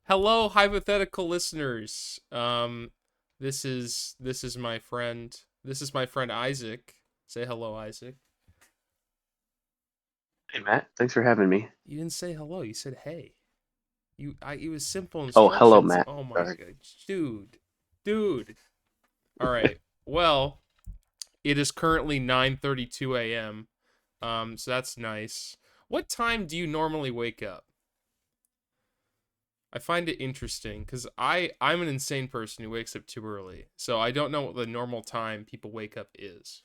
Hello, hypothetical listeners. This is my friend. This is my friend Isaac. Say hello, Isaac. Hey Matt, thanks for having me. You didn't say hello. You said hey. It was simple Oh, hello instructions. Matt. Oh my Sorry. god, dude. All right. Well, it is currently 9:32 a.m. So that's nice. What time do you normally wake up? I find it interesting because I'm an insane person who wakes up too early, so I don't know what the normal time people wake up is.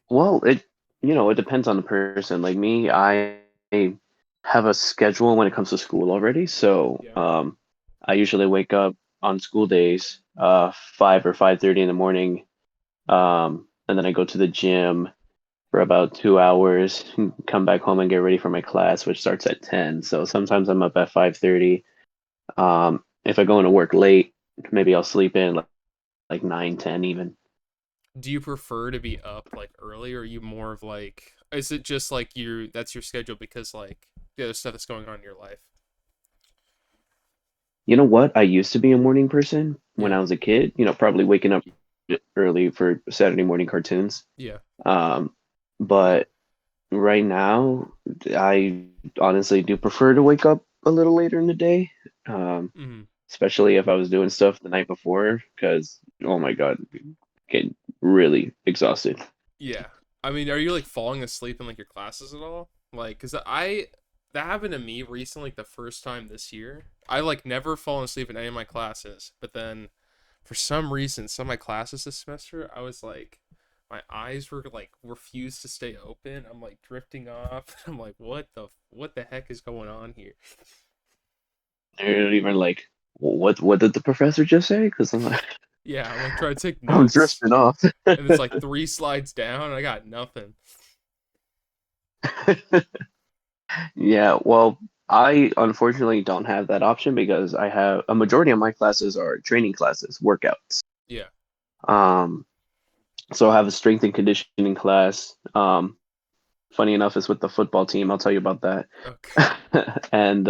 Well, it depends on the person. Like me, I have a schedule when it comes to school already. So, Yeah. I usually wake up on school days, 5 or 5:30 in the morning. And then I go to the gym for about 2 hours, come back home and get ready for my class, which starts at 10. So sometimes I'm up at 5:30. If I go into work late, maybe I'll sleep in like 9, 10 even. Do you prefer to be up like early, or are you more of like, is it just like that's your schedule because like the other stuff that's going on in your life? You know what? I used to be a morning person when Yeah. I was a kid, probably waking up early for Saturday morning cartoons. Yeah. Um, but right now, I honestly do prefer to wake up a little later in the day, um, Mm-hmm. especially if I was doing stuff the night before, because, oh my God, get really exhausted. Yeah. I mean, are you like falling asleep in like your classes at all? Like, cause that happened to me recently, like the first time this year. I like never fallen asleep in any of my classes, but then for some reason, some of my classes this semester, I was like, my eyes were like refused to stay open. I'm like drifting off. I'm like, what the heck is going on here? They're even like, what did the professor just say? Because I'm like, Yeah, I'm like trying to take I'm notes, drifting off. and it's like three slides down, and I got nothing. Yeah, well, I unfortunately don't have that option because I have a majority of my classes are training classes, workouts. Yeah. Um, so I have a strength and conditioning class. Funny enough, it's with the football team. I'll tell you about that. Okay. And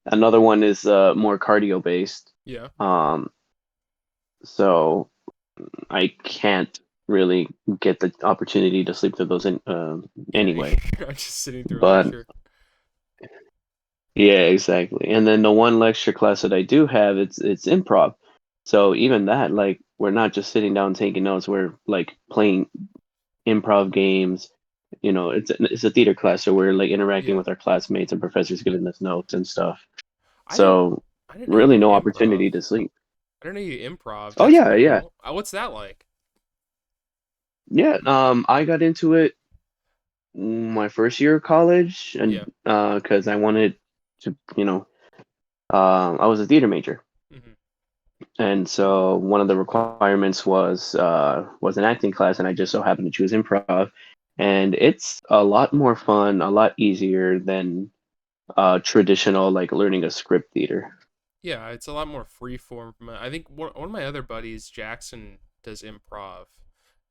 another one is more cardio based. Yeah. Um, so I can't really get the opportunity to sleep through those Yeah. anyway. You're not just sitting through a But lecture. yeah, exactly. And then the one lecture class that I do have, it's improv. So even that, like, we're not just sitting down taking notes, we're like playing improv games. It's a theater class, so we're like interacting Yeah. with our classmates and professors giving us notes and stuff. I didn't. So I didn't know you really did no improv. opportunity to sleep. I didn't know you improv. Oh That's yeah, really yeah. cool. What's that like? Yeah, I got into it my first year of college and Yeah. because I wanted to, I was a theater major. Hmm. And so one of the requirements was an acting class, and I just so happened to choose improv. And it's a lot more fun, a lot easier than traditional like learning a script theater. Yeah, it's a lot more free form. I think one of my other buddies, Jackson, does improv,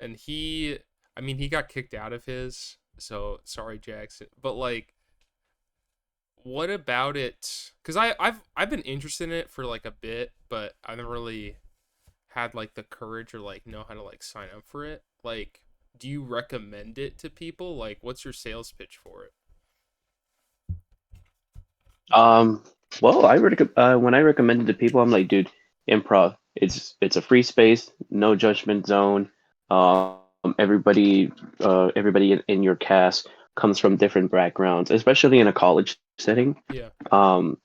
and I mean, he got kicked out of his. So sorry, Jackson. But like, what about it? Because I've been interested in it for like a bit, but I haven't really had like the courage or like know how to like sign up for it. Like, do you recommend it to people? Like, what's your sales pitch for it? Um, well, when I recommend it to people, I'm like, dude, improv. It's a free space, no judgment zone. Um, everybody in your cast comes from different backgrounds, especially in a college setting. Yeah. Um,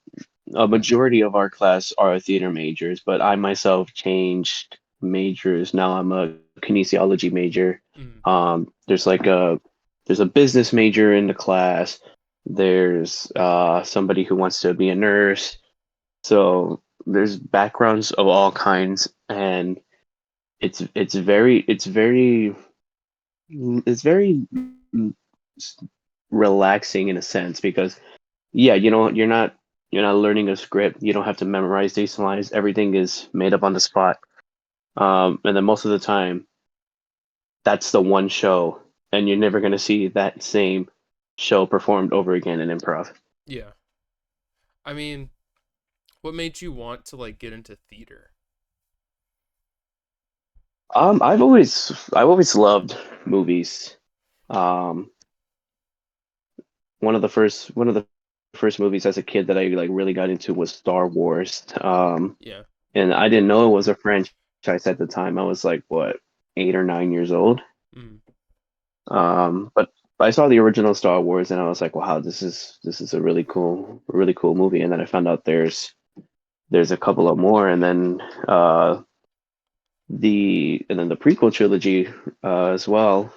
a majority of our class are theater majors, but I myself changed majors. Now I'm a kinesiology major. Mm. There's a business major in the class. There's somebody who wants to be a nurse. So there's backgrounds of all kinds, and it's very relaxing in a sense because yeah, you're not learning a script. You don't have to memorize these lines. Everything is made up on the spot. And then most of the time, that's the one show, and you're never gonna see that same show performed over again in improv. Yeah. I mean, what made you want to like get into theater? I've always loved movies. Um, one of the first movies as a kid that I like really got into was Star Wars. Yeah. And I didn't know it was a franchise at the time. I was like, what, 8 or 9 years old. Mm, But I saw the original Star Wars and I was like, wow, this is a really cool movie. And then I found out there's a couple of more, and then the prequel trilogy as well.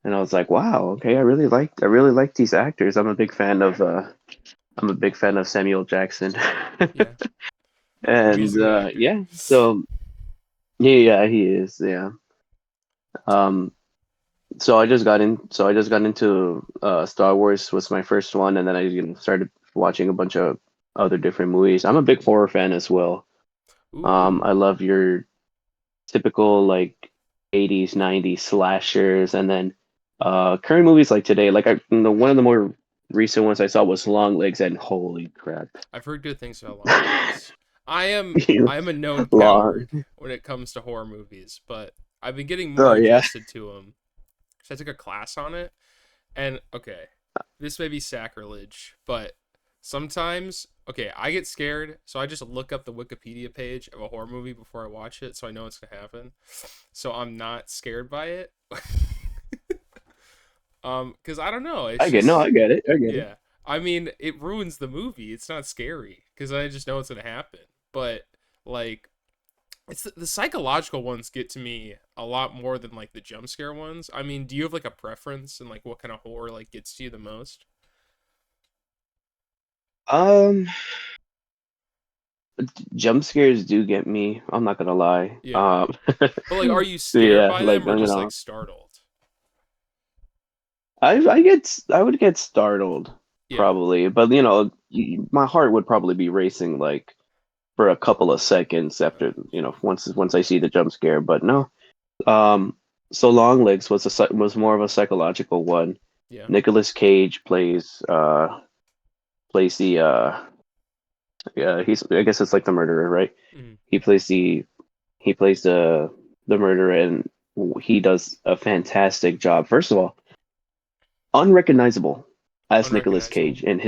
And I was like, wow, okay, I really like these actors. I'm a big fan of Samuel Jackson. yeah. And Amazing actor. yeah, so yeah, he is, yeah. Um so I just got into Star Wars was my first one, and then I started watching a bunch of other different movies. I'm a big horror fan as well. I Ooh. love your typical like 80s, 90s slashers, and then current movies like today. Like one of the more recent ones I saw was Long Legs, and holy crap. I've heard good things about Long Legs. I am a known Long. coward when it comes to horror movies, but I've been getting more Oh yeah. interested to them. So I took a class on it, and okay, this may be sacrilege, but sometimes, okay, I get scared, so I just look up the Wikipedia page of a horror movie before I watch it, so I know what's gonna happen. So I'm not scared by it. Because I don't know, it's I get no, just I get it. I get it. yeah. I mean, it ruins the movie. It's not scary because I just know what's gonna happen. But like, it's the psychological ones get to me a lot more than like the jump scare ones. I mean, do you have like a preference and like what kind of horror like gets to you the most? Um, jump scares do get me. I'm not gonna lie. Yeah, but like, are you scared Yeah, by like them or you just know, like startled? I would get startled Yeah, probably, but my heart would probably be racing like for a couple of seconds after, once I see the jump scare. But no, um, so Long Legs was more of a psychological one. yeah, Nicolas Cage plays the yeah, he's, I guess it's like the murderer, right? mm, He plays the he plays the murderer, and he does a fantastic job. First of all, unrecognizable as Nicolas unrecognizable. Cage in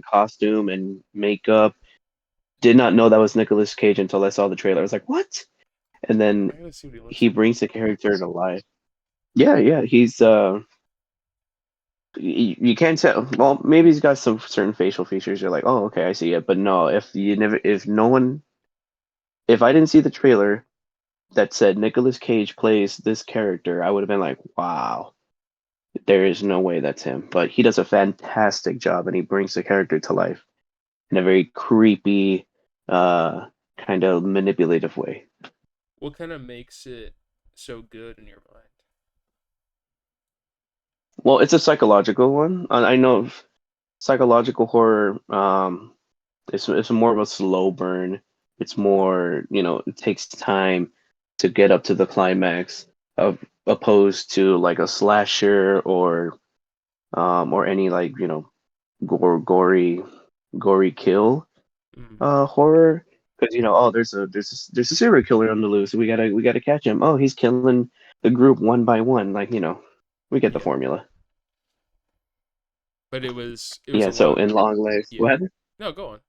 costume and makeup. Did not know that was Nicolas Cage until I saw the trailer. I was like, "What?" And then I gotta see what he looks he like. brings the character to life. Yeah, yeah, he's you can't tell. Well, maybe he's got some certain facial features. You're like, "Oh, okay, I see it." But no, if I didn't see the trailer that said Nicolas Cage plays this character, I would have been like, "Wow, there is no way that's him." But he does a fantastic job, and he brings the character to life in a very creepy, kind of manipulative way. What kind of makes it so good in your mind? Well, it's a psychological one. I know psychological horror. It's more of a slow burn. It's more, it takes time to get up to the climax of opposed to like a slasher or any like gory kill Mm, horror, because oh, there's a serial killer on the loose. We gotta catch him. Oh, he's killing the group one by one. Like, we get the yeah, formula. but it was a Yeah. So lot. in Long Legs, Yeah. what? No, go on.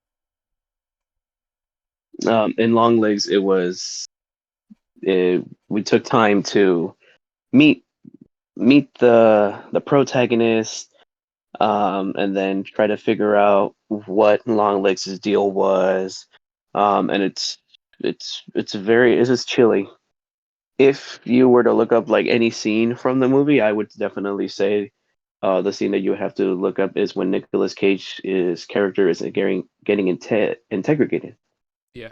In Long Legs, we took time to meet meet the protagonist, and then try to figure out what Longlegs' deal was. And it's just chilly. If you were to look up like any scene from the movie, I would definitely say the scene that you would have to look up is when Nicolas Cage's character is getting interrogated Yeah,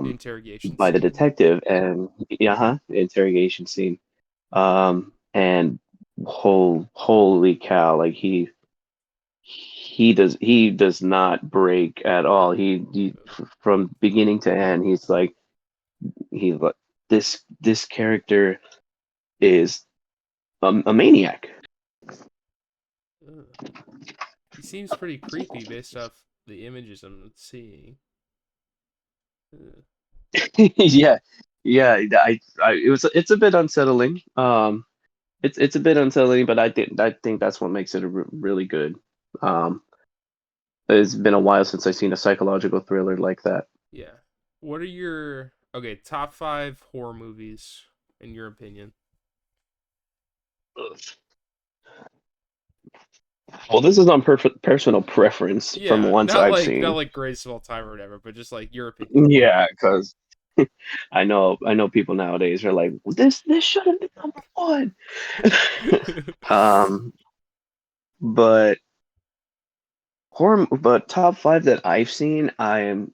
the um, interrogation by the scene. detective, and yeah, the interrogation scene. And holy cow, like he does not break at all. From beginning to end, he like this character is a maniac. Ugh. He seems pretty creepy based off the images I'm seeing. Yeah, yeah. It's a bit unsettling. It's a bit unsettling, but I think that's what makes it really good. Um, it's been a while since I've seen a psychological thriller like that. Yeah. What are your top 5 horror movies in your opinion? Well, this is on perfect personal preference from Yeah, ones not I've like seen. greatest of all time or whatever, but just like your opinion. Yeah, because I know people nowadays are like, this shouldn't be number one. Um, but but top five that I've seen, I'm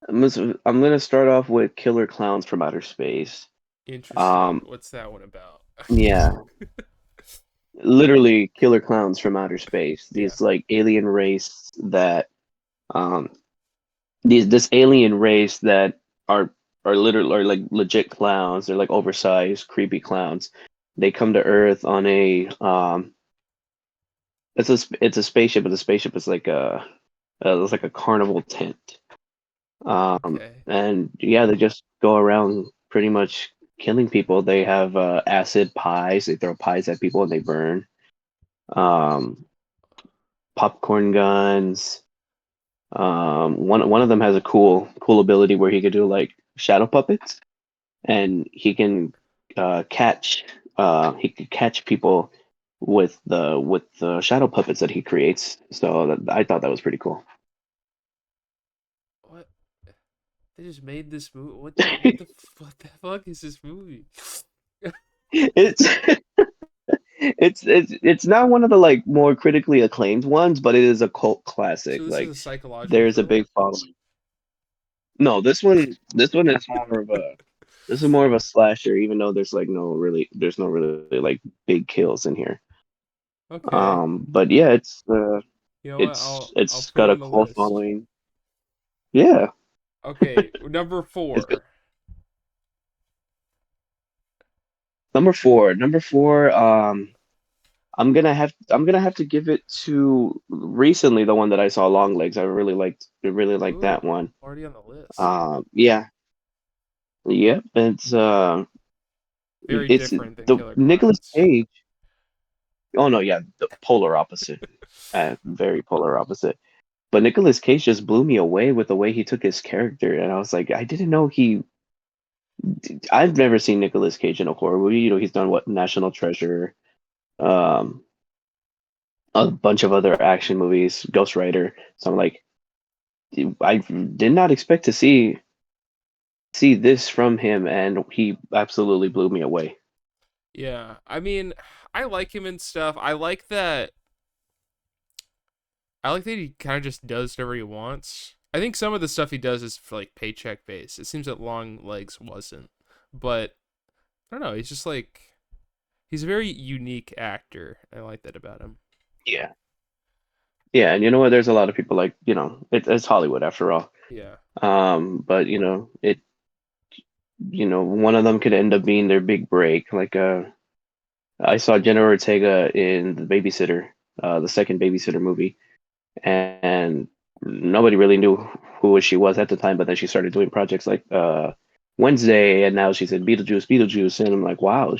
gonna start off with Killer Clowns from Outer Space. Interesting. Um, What's that one about? yeah, literally Killer Clowns from Outer Space. Yeah. These like alien race that um this alien race that are are like legit clowns. They're like oversized, creepy clowns. They come to Earth on a it's a spaceship, but the spaceship is like it's like a carnival tent. Okay. And yeah, they just go around pretty much killing people. They have acid pies. They throw pies at people and they burn. Um, popcorn guns. One of them has a cool ability where he could do like shadow puppets, and he could catch people with the shadow puppets that he creates. So I thought that was pretty cool. What? They just made this movie. What the fuck is this movie? It's it's not one of the like more critically acclaimed ones, but it is a cult classic. So this is Like a psychological there's a thriller? big following. No, this one is more of a this is more of a slasher, even though there's no really like big kills in here. Okay. But yeah, You know what? I'll it's put it got a on the cult list. following. Yeah, Okay, number it's good. 4. Number four. I'm gonna have to give it to recently the one that I saw, Long Legs. I really liked Ooh, that one. already on the list. Yeah, yep. Very It's different than the Killer Nicolas Clowns. Cage. Oh no, yeah, the polar opposite. Very polar opposite. But Nicolas Cage just blew me away with the way he took his character, and I was like, I didn't know he. I've never seen Nicolas Cage in a horror movie. You know, he's done what National Treasure, um, a bunch of other action movies, Ghost Rider. So I'm like, I did not expect to see this from him, and he absolutely blew me away. Yeah, I mean, I like him and stuff. I like that he kind of just does whatever he wants. I think some of the stuff he does is for like paycheck based. It seems that Long Legs wasn't, but I don't know. He's a very unique actor. I like that about him. Yeah. Yeah, and you know what? There's a lot of people like, it's Hollywood after all. Yeah. But one of them could end up being their big break. Like, I saw Jenna Ortega in The Babysitter, the second Babysitter movie, and nobody really knew who she was at the time. But then she started doing projects like Wednesday, and now she's in Beetlejuice, and I'm like, wow,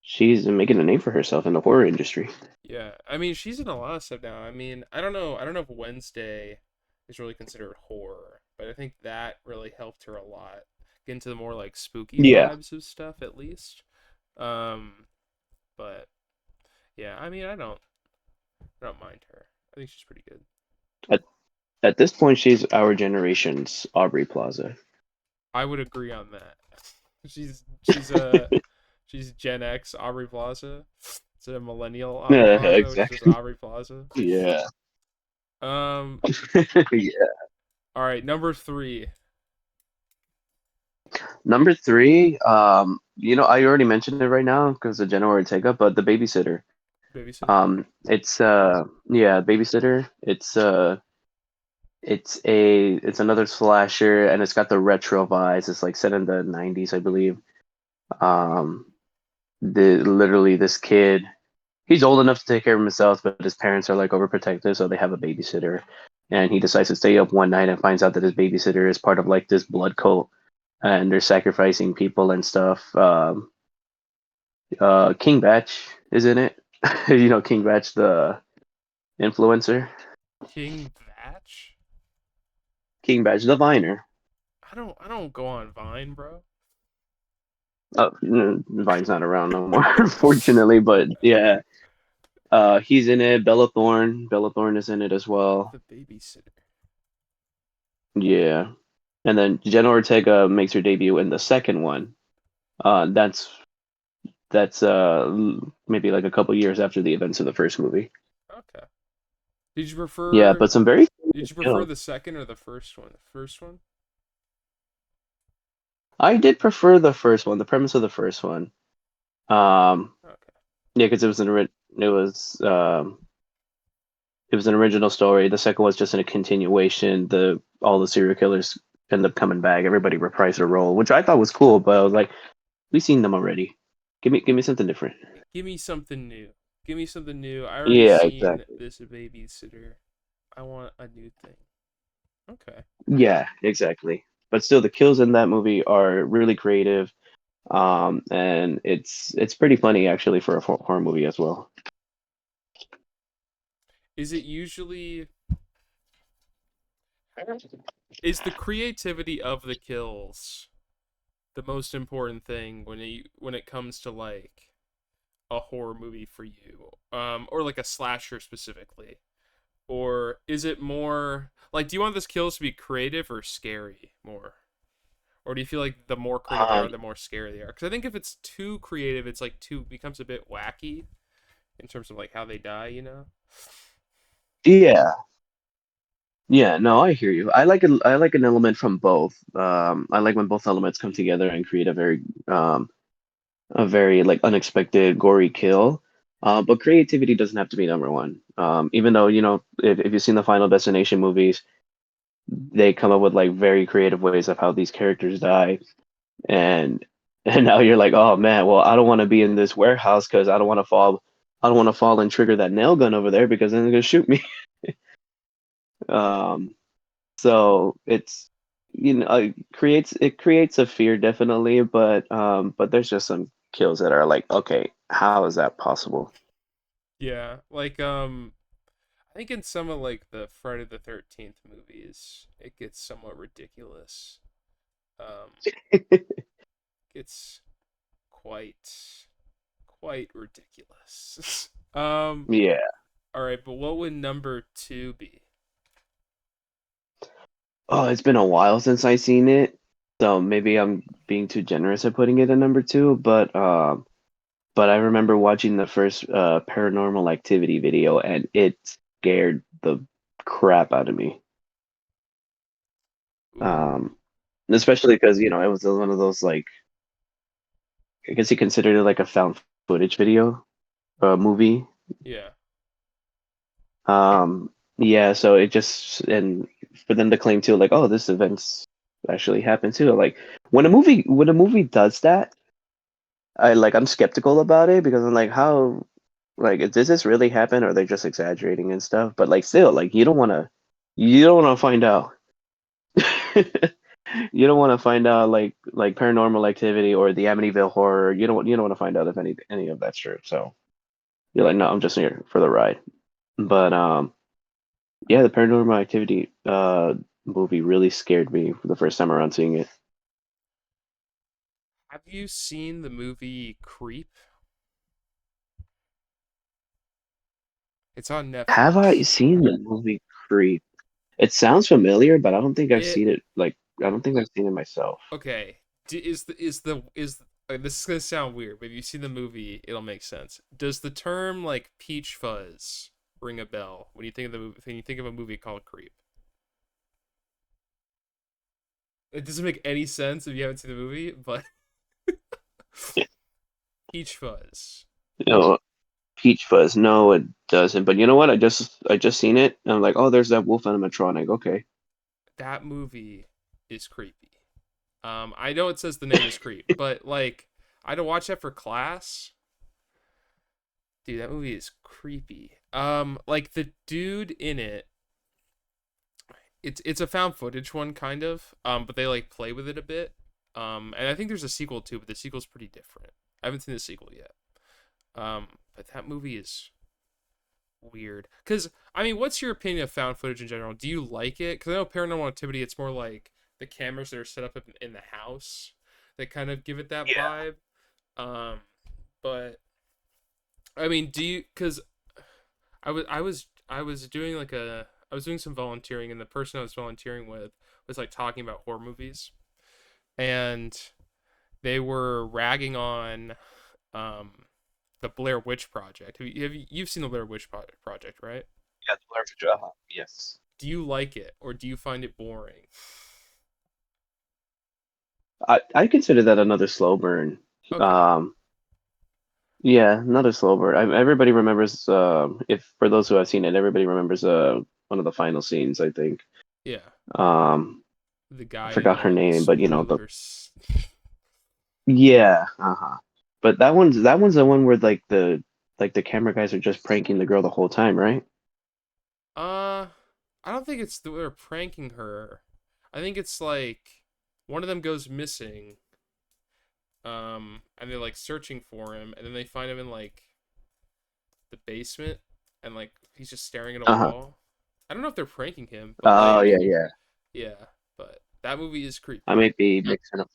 she's making a name for herself in the horror industry. Yeah. I mean, she's in a lot of stuff now. I mean, I don't know. I don't know if Wednesday is really considered horror, but I think that really helped her a lot. Get into the more like spooky Yeah. vibes of stuff at least. Um, but yeah, I mean, I don't mind her. I think she's pretty good. At at this point, she's our generation's Aubrey Plaza. I would agree on that. She's Gen X Aubrey Plaza. It's a millennial Aubrey Plaza, which is just Exactly. Aubrey Plaza. Yeah. Um. Yeah. All right, number 3. Number three, I already mentioned it right now because of Jenna Ortega, but The Babysitter. Babysitter. Okay. Yeah, Babysitter. It's another slasher, and it's got the retro vibes. It's like set in the 90s, I believe. Um, literally this kid, he's old enough to take care of himself, but his parents are like overprotective, so they have a babysitter. And he decides to stay up one night and finds out that his babysitter is part of like this blood cult, and they're sacrificing people and stuff. King Batch is in it. You know, King Batch, the influencer. King Batch? King Batch, the Viner. I don't go on Vine, bro. Vine's not around no more, unfortunately, but yeah. He's in it. Bella Thorne. Bella Thorne is in it as well. The babysitter. Yeah. And then Jenna Ortega makes her debut in the second one. That's maybe like a couple years after the events of the first movie. Okay. Did you Yeah, prefer but some very did you prefer kills. the second or the first one? The first one? I did prefer the first one, the premise of the first one. Um, Okay. yeah, because it was it was an original story. The second was just in a continuation. The all the serial killers end up coming back. Everybody reprised their role, which I thought was cool. But I was like, we've seen them already. Give me something different. Give me something new. Give me something new. I already Yeah, seen exactly. this babysitter. I want a new thing. Okay. Yeah, exactly. But still, the kills in that movie are really creative. And it's pretty funny actually for a horror movie as well. Is it usually is the creativity of the kills the most important thing when it comes to like a horror movie for you? Or like a slasher specifically? Or is it more like do you want those kills to be creative or scary more? Or do you feel like the more creative they Um, are, the more scary they are? Because I think if it's too creative, it's like too becomes a bit wacky in terms of like how they die, you know? yeah, yeah. No, I hear you. I like an element from both. I like when both elements come together and create a very like unexpected gory kill. But creativity doesn't have to be number one. Even though if you've seen the Final Destination movies, they come up with like very creative ways of how these characters die, and and now you're like, oh man, well I don't want to be in this warehouse because I don't want to fall and trigger that nail gun over there because then they're gonna shoot me. Um, so it's it creates a fear definitely, but there's just some kills that are like, okay, how is that possible? Yeah, like I think in some of like the Friday the 13th movies, it gets somewhat ridiculous. Um it's quite quite ridiculous. Yeah. All right, but what would number 2 be? Oh, it's been a while since I seen it, so maybe I'm being too generous at putting it at number two. But I remember watching the first Paranormal Activity video, and it scared the crap out of me. Ooh. Um, Especially because it was one of those like I guess you considered it like a found footage video movie. Yeah. Yeah, so it just and for them to claim too, like, oh, this event's actually happened too. Like when a movie does that, I'm skeptical about it because I'm like, how does this really happen or are they just exaggerating and stuff? But like still, like you don't wanna find out. You don't want to find out like paranormal activity or the Amityville horror. You don't want to find out if any of that's true. So you're like, no, I'm just here for the ride. But yeah, the paranormal activity movie really scared me for the first time around seeing it. Have you seen the movie Creep? It's on Have I Netflix. seen the movie Creep? It sounds familiar, but I don't think I've It seen it. I don't think I've seen it myself. okay. This is gonna sound weird, but if you see the movie, it'll make sense. Does the term like peach fuzz ring a bell when you think of the movie? When you think of a movie called Creep, it doesn't make any sense if you haven't seen the movie. But peach fuzz, No, Peach Fuzz. No, it doesn't. But you know what? I just seen it, and I'm like, oh, there's that wolf animatronic. Okay. that movie is creepy. I know it says the name is Creep, but like I had to watch that for class, Dude, that movie is creepy. Like the dude in it, it's a found footage one kind of. But they like play with it a bit. And I think there's a sequel too, but the sequel's pretty different. I haven't seen the sequel yet. But that movie is weird. Cause I mean, what's your opinion of found footage in general? Do you like it? Cause I know Paranormal Activity, it's more like the cameras that are set up in the house that kind of give it that Yeah. vibe. Um, but I mean, do you? Cause I was doing like I was doing some volunteering, and the person I was volunteering with was like talking about horror movies, and they were ragging on um the Blair Witch Project. You've seen the Blair Witch Project, right? Yeah, the Blur Jaha. Yes. Do you like it or do you find it boring? I consider that another slow burn. Okay. Um, yeah, another slow burn. Everybody remembers. If for those who have seen it, everybody remembers one of the final scenes. I think. Yeah. Um, The I guy in forgot her the name, but you know the spoilers. yeah. Uh-huh. But that one's the one where like the camera guys are just pranking the girl the whole time, right? Uh, I don't think it's they're pranking her. I think it's like one of them goes missing. And they're like searching for him, and then they find him in like the basement, and like he's just staring at a Uh-huh. wall. I don't know if they're pranking him, but Oh like, yeah, yeah. yeah. But that movie is I creepy. may be mixing up.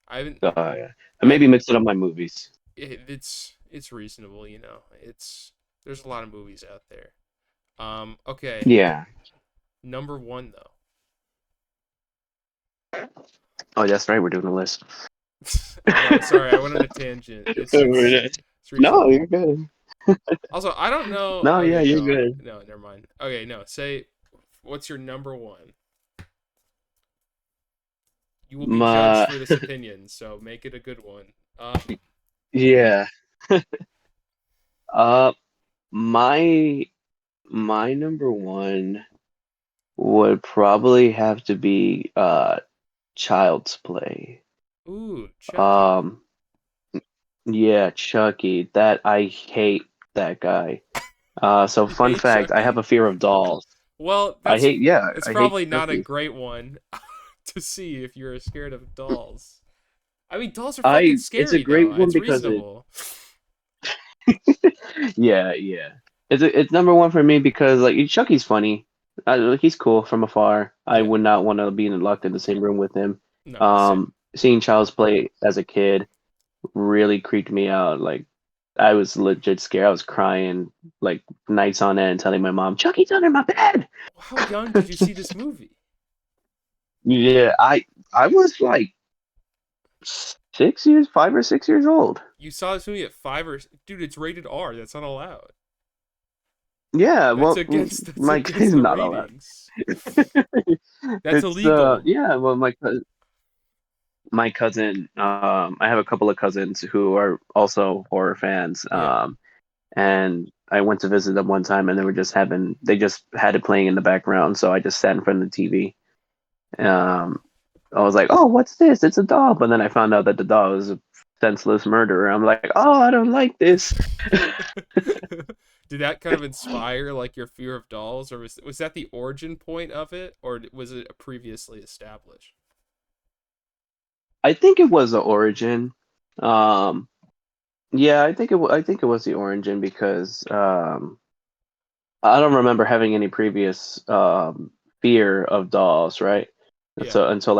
I haven't, Yeah. I I may be haven't. mixing up my movies. It's reasonable, you know. It's there's a lot of movies out there. Okay. Yeah. Number one Oh, that's right. We're doing a list. though. I know. Sorry, I went on a tangent. It's No, reasonable. you're good. Also, I don't know. No, yeah, Okay, you're no, good. no, never mind. Okay, no. Say, what's your number one? You will be judged My for this opinion, so make it a good one. yeah. Uh, my my number one would probably have to be Child's Play. Ooh, Chucky. Um, yeah, Chucky. That I hate that guy. So You fun hate fact, I have Chucky? a fear of dolls. Well, I hate yeah, it's I hate probably not a Chucky. great one to see if you're scared of dolls. I mean, dolls are fucking It's a scary though. great one It's because it reasonable. yeah, yeah. It's number one for me because like Chucky's funny. He's cool from afar. I Yeah. would not want to be locked in the same room with him. No, same. Seeing Child's Play as a kid really creeped me out. Like I was legit scared. I was crying like nights on end, telling my mom, "Chucky's under my bed." How young did you see this movie? Yeah, I was like 6 years, 5 or 6 years old. You saw this movie at five or dude? It's rated R. That's not allowed. Yeah, That's well, against that's my against kid's the not allowed. ratings. That's It's illegal. yeah, well my cousin I have a couple of cousins who are also horror fans. Yeah. And I went to visit them one time and they just had it playing in the background, so I just sat in front of the TV. Um I was like, "Oh, what's this? It's a doll." But then I found out that the doll was a senseless murderer. I'm like, "Oh, I don't like this." Did that kind of inspire like your fear of dolls, or was that the origin point of it, or was it previously established? I think it was the origin. Um yeah, I think it was the origin because I don't remember having any previous fear of dolls, right? Yeah. So until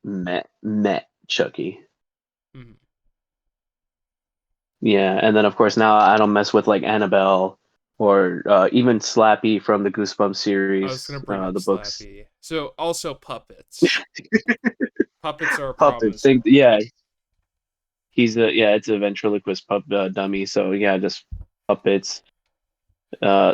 met Chucky. Mhm. Yeah, and then of course now I don't mess with like Annabelle or even Slappy from the Goosebumps I was gonna series, bring up the books. Slappy. So also puppets. Puppets are a problem Puppets. as well. Yeah, it's a ventriloquist dummy. So yeah, just puppets. Uh,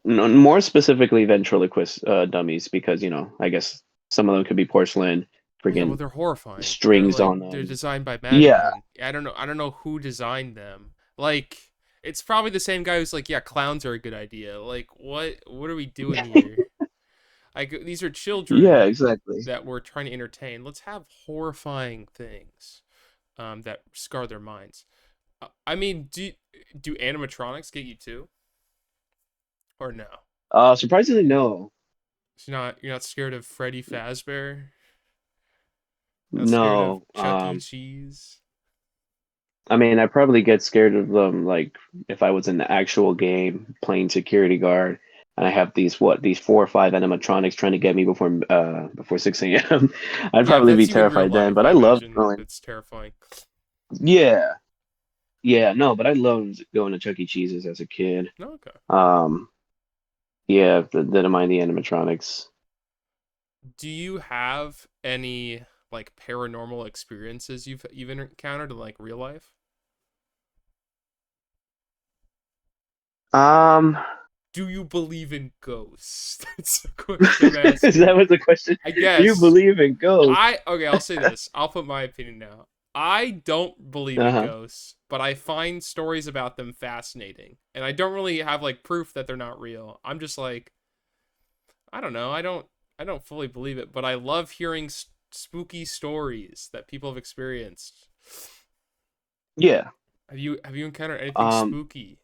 More specifically ventriloquist dummies because I guess some of them could be porcelain, Yeah, well friggin' they're horrifying. They're strings like on they're them. designed by Yeah, madmen. I don't know who designed them. Like it's probably the same guy who's like, yeah, clowns are a good idea. Like what are we doing here? Like these are yeah, children exactly. that we're trying to entertain. Let's have horrifying things that scar their minds. I mean, do animatronics get you too, or no? Surprisingly, no. You're not scared of Freddy Fazbear? Not scared of No. Chuck E. Cheese? I mean, I probably get scared of them like if I was in the actual game playing security guard and I have these 4 or 5 animatronics trying to get me before 6 a.m. I'd Yeah, if probably be that's you in real terrified then. life, But I I love imagine going. it's terrifying. Yeah, yeah, no, but I loved going to Chuck E. Cheese's as a kid. No, okay. Um, yeah, didn't mind the animatronics. Do you have any like paranormal experiences you've encountered in like real life? Um, Do you believe in ghosts? That's the question I'm is that asking. what the question? I Do you guess believe in ghosts? I'll say this. I'll put my opinion now. I don't believe in Uh-huh. ghosts, but I find stories about them fascinating. And I don't really have like proof that they're not real. I'm just like, I don't know. I don't fully believe it, but I love hearing spooky stories that people have experienced. Yeah. Have you encountered anything Um, spooky?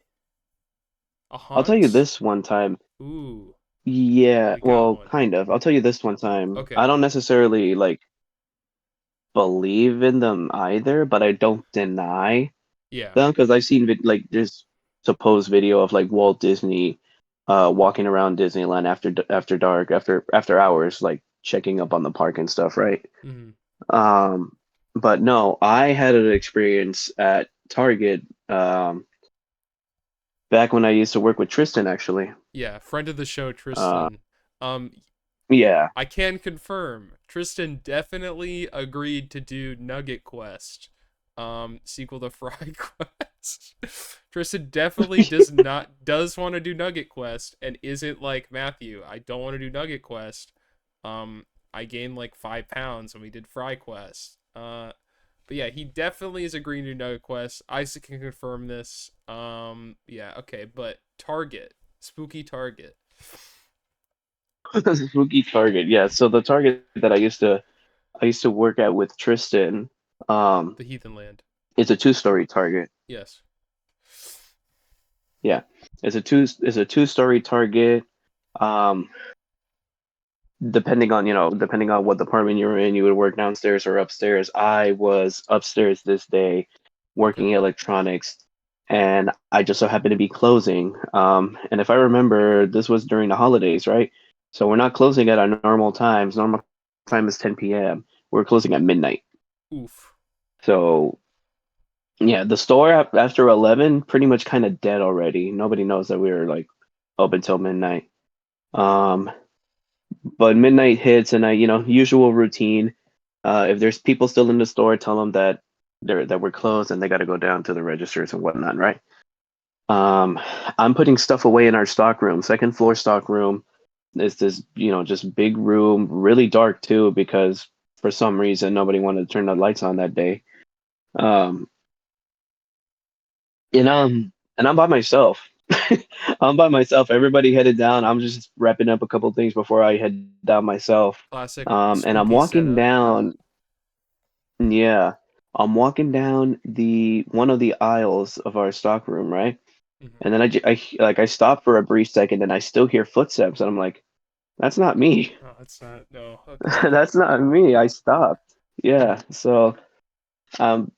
A I'll tell you haunt? this one time. Ooh, Yeah, we got well, one. kind of. I'll tell you this one time. I Okay. don't necessarily like believe in them either, but I don't deny Yeah. them because I've seen like there's supposed video of like Walt Disney walking around Disneyland after dark, after hours, like checking up on the park and stuff, right? Hmm. Um, but no, I had an experience at Target back when I used to work with Tristan actually. Yeah. Friend of the show, Uh, Tristan. Um, yeah. I can confirm Tristan definitely agreed to do Nugget Quest, sequel to Fry Quest. Tristan definitely does want to do Nugget Quest and isn't like Matthew. I don't want to do Nugget Quest. I gained like 5 pounds when we did Fry Quest. But yeah, he definitely is agreeing to do Nugget Quest. Isaac can confirm this. Yeah, okay, but Target, spooky Target, Spooky Target. Yeah. So the Target that I used to work at with Tristan, um, the Heathen Land. is a two-story Target. Yes. Yeah. It's a two-story Target. Um, depending on what department you were in, you would work downstairs or upstairs. I was upstairs this day Okay. working electronics and I just so happened to be closing. And if I remember, this was during the holidays, right? So we're not closing at our normal times. Normal time is 10 p.m. We're closing at midnight. Oof. So yeah, the store after 11 pretty much kind of dead already. Nobody knows that we were like up until midnight. Um, but midnight hits and usual routine. If there's people still in the store, tell them that we're closed and they got to go down to the registers and whatnot, right? Um, I'm putting stuff away in our stock room, second floor stock room. It's this, just big room, really dark too, because for some reason nobody wanted to turn the lights on that day. Um, and I'm by myself. I'm by myself. Everybody headed down. I'm just wrapping up a couple things before I head down myself. Classic And I'm spooky walking setup. down. Yeah, I'm walking down the one of the aisles of our stock room, right? Hmm. And then I stop for a brief second, and I still hear footsteps, and I'm like, "That's not me. Oh, that's not. No. Okay. That's not me." I stopped. Yeah. So um,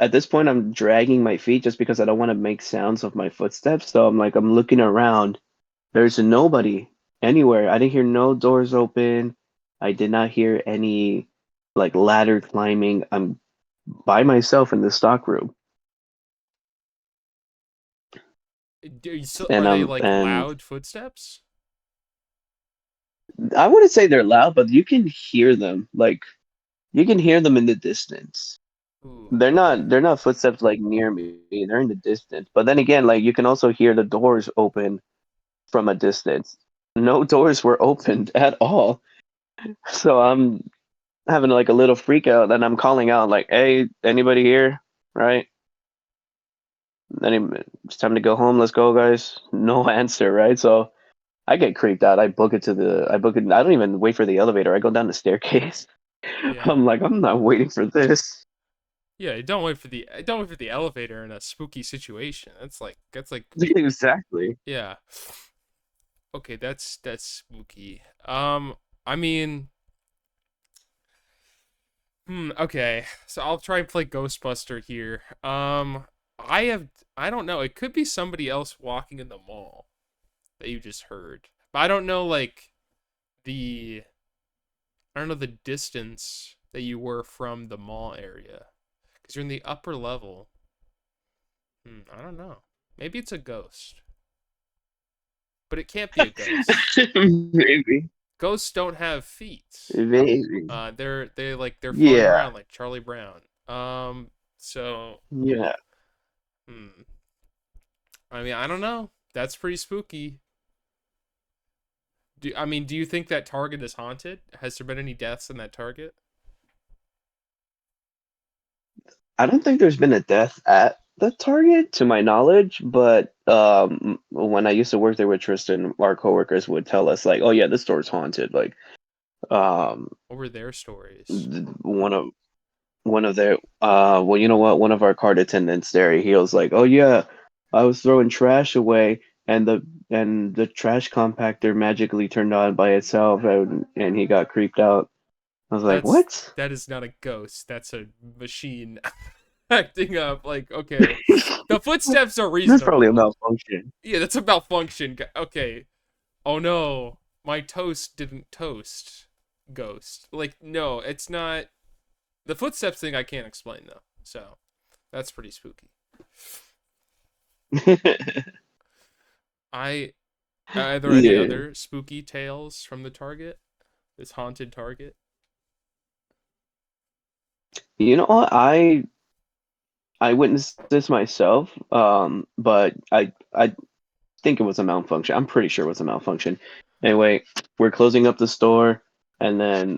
at this point, I'm dragging my feet just because I don't want to make sounds of my footsteps. So I'm looking around. There's nobody anywhere. I didn't hear no doors open. I did not hear any like ladder climbing. I'm by myself in the stock room. Are And they um like and loud footsteps? I wouldn't say they're loud, but you can hear them. Like you can hear them in the distance. Ooh. They're Okay. not they're not footsteps like near me. They're in the distance. But then again, like you can also hear the doors open from a distance. No doors were opened at all. So I'm having like a little freak out and I'm calling out like, "Hey, anybody here?" Right? Any, it's time to go home. Let's go, guys. No answer, right? So I get creeped out. I book it. I don't even wait for the elevator. I go down the staircase. Yeah. I'm like, I'm not waiting for this. Yeah, don't wait for the elevator in a spooky situation. That's like Exactly. yeah. Okay, that's spooky. I mean, okay. So I'll try and play Ghostbuster here. I don't know. It could be somebody else walking in the mall that you just heard. But the I don't know the distance that you were from the mall area. Because you're in the upper level. I don't know. Maybe it's a ghost. But it can't be a ghost. Maybe. Ghosts don't have feet. Maybe. They're floating Yeah. around like Charlie Brown. So Yeah. hmm. I mean, I don't know. That's pretty spooky. Do you think that Target is haunted? Has there been any deaths in that Target? I don't think there's been a death at the Target, to my knowledge, but when I used to work there with Tristan, our coworkers would tell us like, "Oh yeah, this store's haunted." Like, um, What were their stories? one of their well, you know what? One of our card attendants there, he was like, "Oh yeah, I was throwing trash away, and the trash compactor magically turned on by itself, and he got creeped out." I was like, That's "What?" that is not a ghost. That's a machine acting up. Like, okay, the footsteps are That's probably a reasonable. malfunction. Yeah, that's a malfunction. Okay. Oh no, my toast didn't toast. Ghost. Like, no, it's not. The footsteps thing I can't explain though. So that's pretty spooky. I Are there any Yeah. other spooky tales from the Target? This haunted Target? You know what? I witnessed this myself, but I think it was a malfunction. I'm pretty sure it was a malfunction. Anyway, we're closing up the store, and then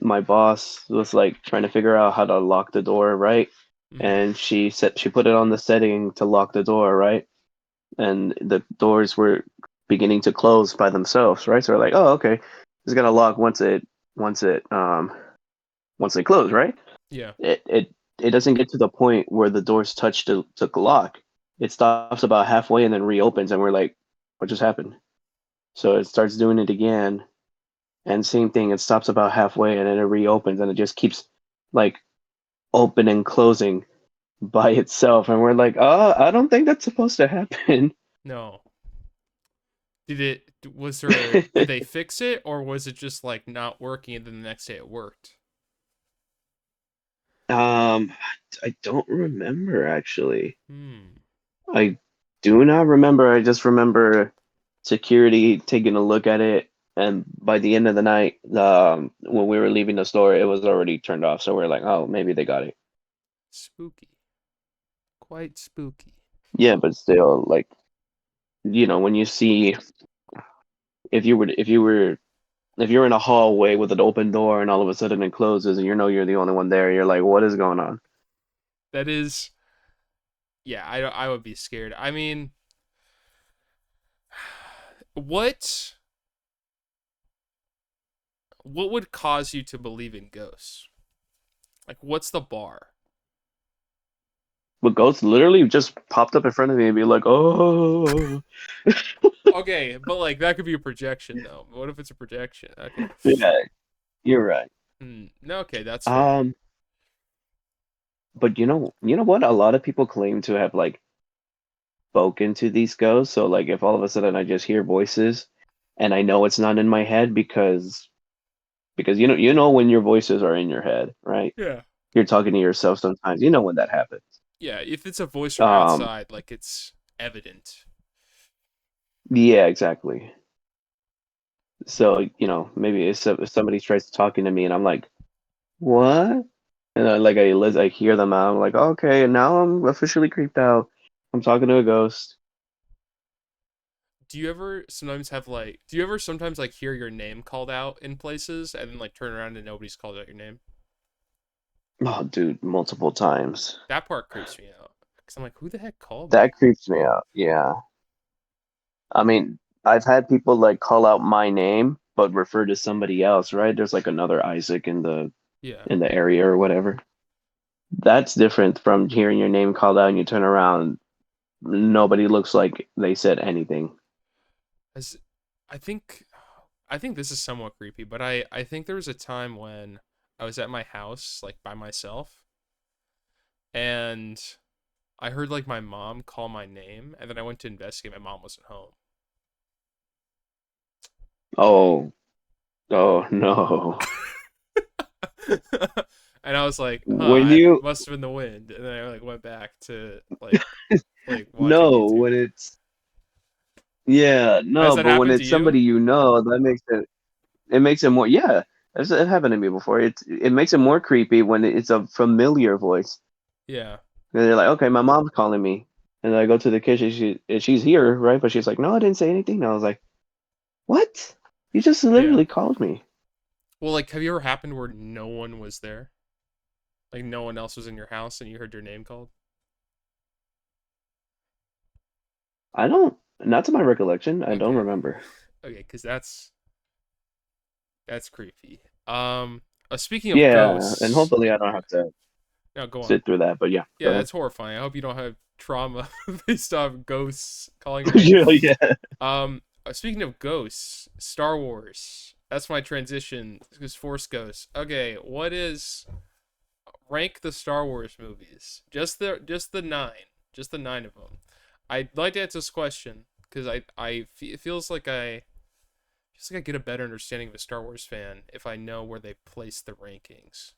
my boss was like trying to figure out how to lock the door, right? Mm-hmm. And she put it on the setting to lock the door, right? And the doors were beginning to close by themselves, right? So we're like, oh, okay, it's gonna lock once it once they close, right? Yeah. It doesn't get to the point where the doors touch to lock. It stops about halfway and then reopens, and we're like, what just happened? So it starts doing it again, and same thing. It stops about halfway and then it reopens, and it just keeps like open and closing by itself, and we're like, I don't think that's supposed to happen. No. Did they fix it or was it just like not working and then the next day it worked? um, I don't remember actually. Hmm. I do not remember. I just remember security taking a look at it, and by the end of the night, when we were leaving the store, it was already turned off. So we're like, oh, maybe they got it. Spooky. Quite spooky. Yeah, but still, like, when you see if you're in a hallway with an open door and all of a sudden it closes and you're the only one there, you're like, what is going on? That is yeah, I would be scared. I mean, what what would cause you to believe in ghosts? Like what's the bar? But ghosts literally just popped up in front of me and be like, oh, Okay, but like that could be a projection though. What if it's a projection? Okay. yeah, you're right. No, okay, that's fair. Um, but you know what? A lot of people claim to have like spoken to these ghosts. So like if all of a sudden I just hear voices and I know it's not in my head because you know when your voices are in your head, right? Yeah. You're talking to yourself sometimes. You know when that happens. Yeah, if it's a voice from Um, outside, like it's evident. yeah, exactly. So, maybe if somebody tries talking to me and I'm like, "What?" And I hear them out. I'm like, "Okay," and now I'm officially creeped out. I'm talking to a ghost. Do you ever sometimes like hear your name called out in places and then like turn around and nobody's called out your name? Oh, dude, multiple times. That part creeps me out. Cause I'm like, who the heck called That me? creeps me out. Yeah. I mean, I've had people like call out my name but refer to somebody else, right? There's like another Isaac in the Yeah. area or whatever. That's different from hearing your name called out and you turn around, nobody looks like they said anything. As I think I think this is somewhat creepy, but I think there was a time when I was at my house like by myself and I heard like my mom call my name and then I went to investigate. My mom wasn't home. Oh, oh no. And I was like, When huh, it you must have been the wind. And then I like went back to like watching no, YouTube. when it's yeah, Has no, that but when happened to it's you? somebody you know, that makes it makes it more yeah. It happened to me before. It makes it more creepy when it's a familiar voice. Yeah. And they're like, okay, my mom's calling me. And I go to the kitchen, she's here, right? But she's like, no, I didn't say anything. And I was like, what? You just Yeah. literally called me. Well, like have you ever happened where no one was there? Like no one else was in your house and you heard your name called? I don't, not to my recollection, I don't Okay. remember. Okay, cuz that's creepy. Speaking of Yeah, and ghosts, hopefully I don't have to no, go on. sit through that, but yeah, go Yeah, ahead. that's horrifying. I hope you don't have trauma based off ghosts calling your name. Yeah, yeah. Speaking of ghosts, Star Wars. That's my transition because Force Ghosts. Okay, what is rank the Star Wars movies? Just the nine of them. I'd like to answer this question because it feels like I get a better understanding of a Star Wars fan if I know where they place the rankings.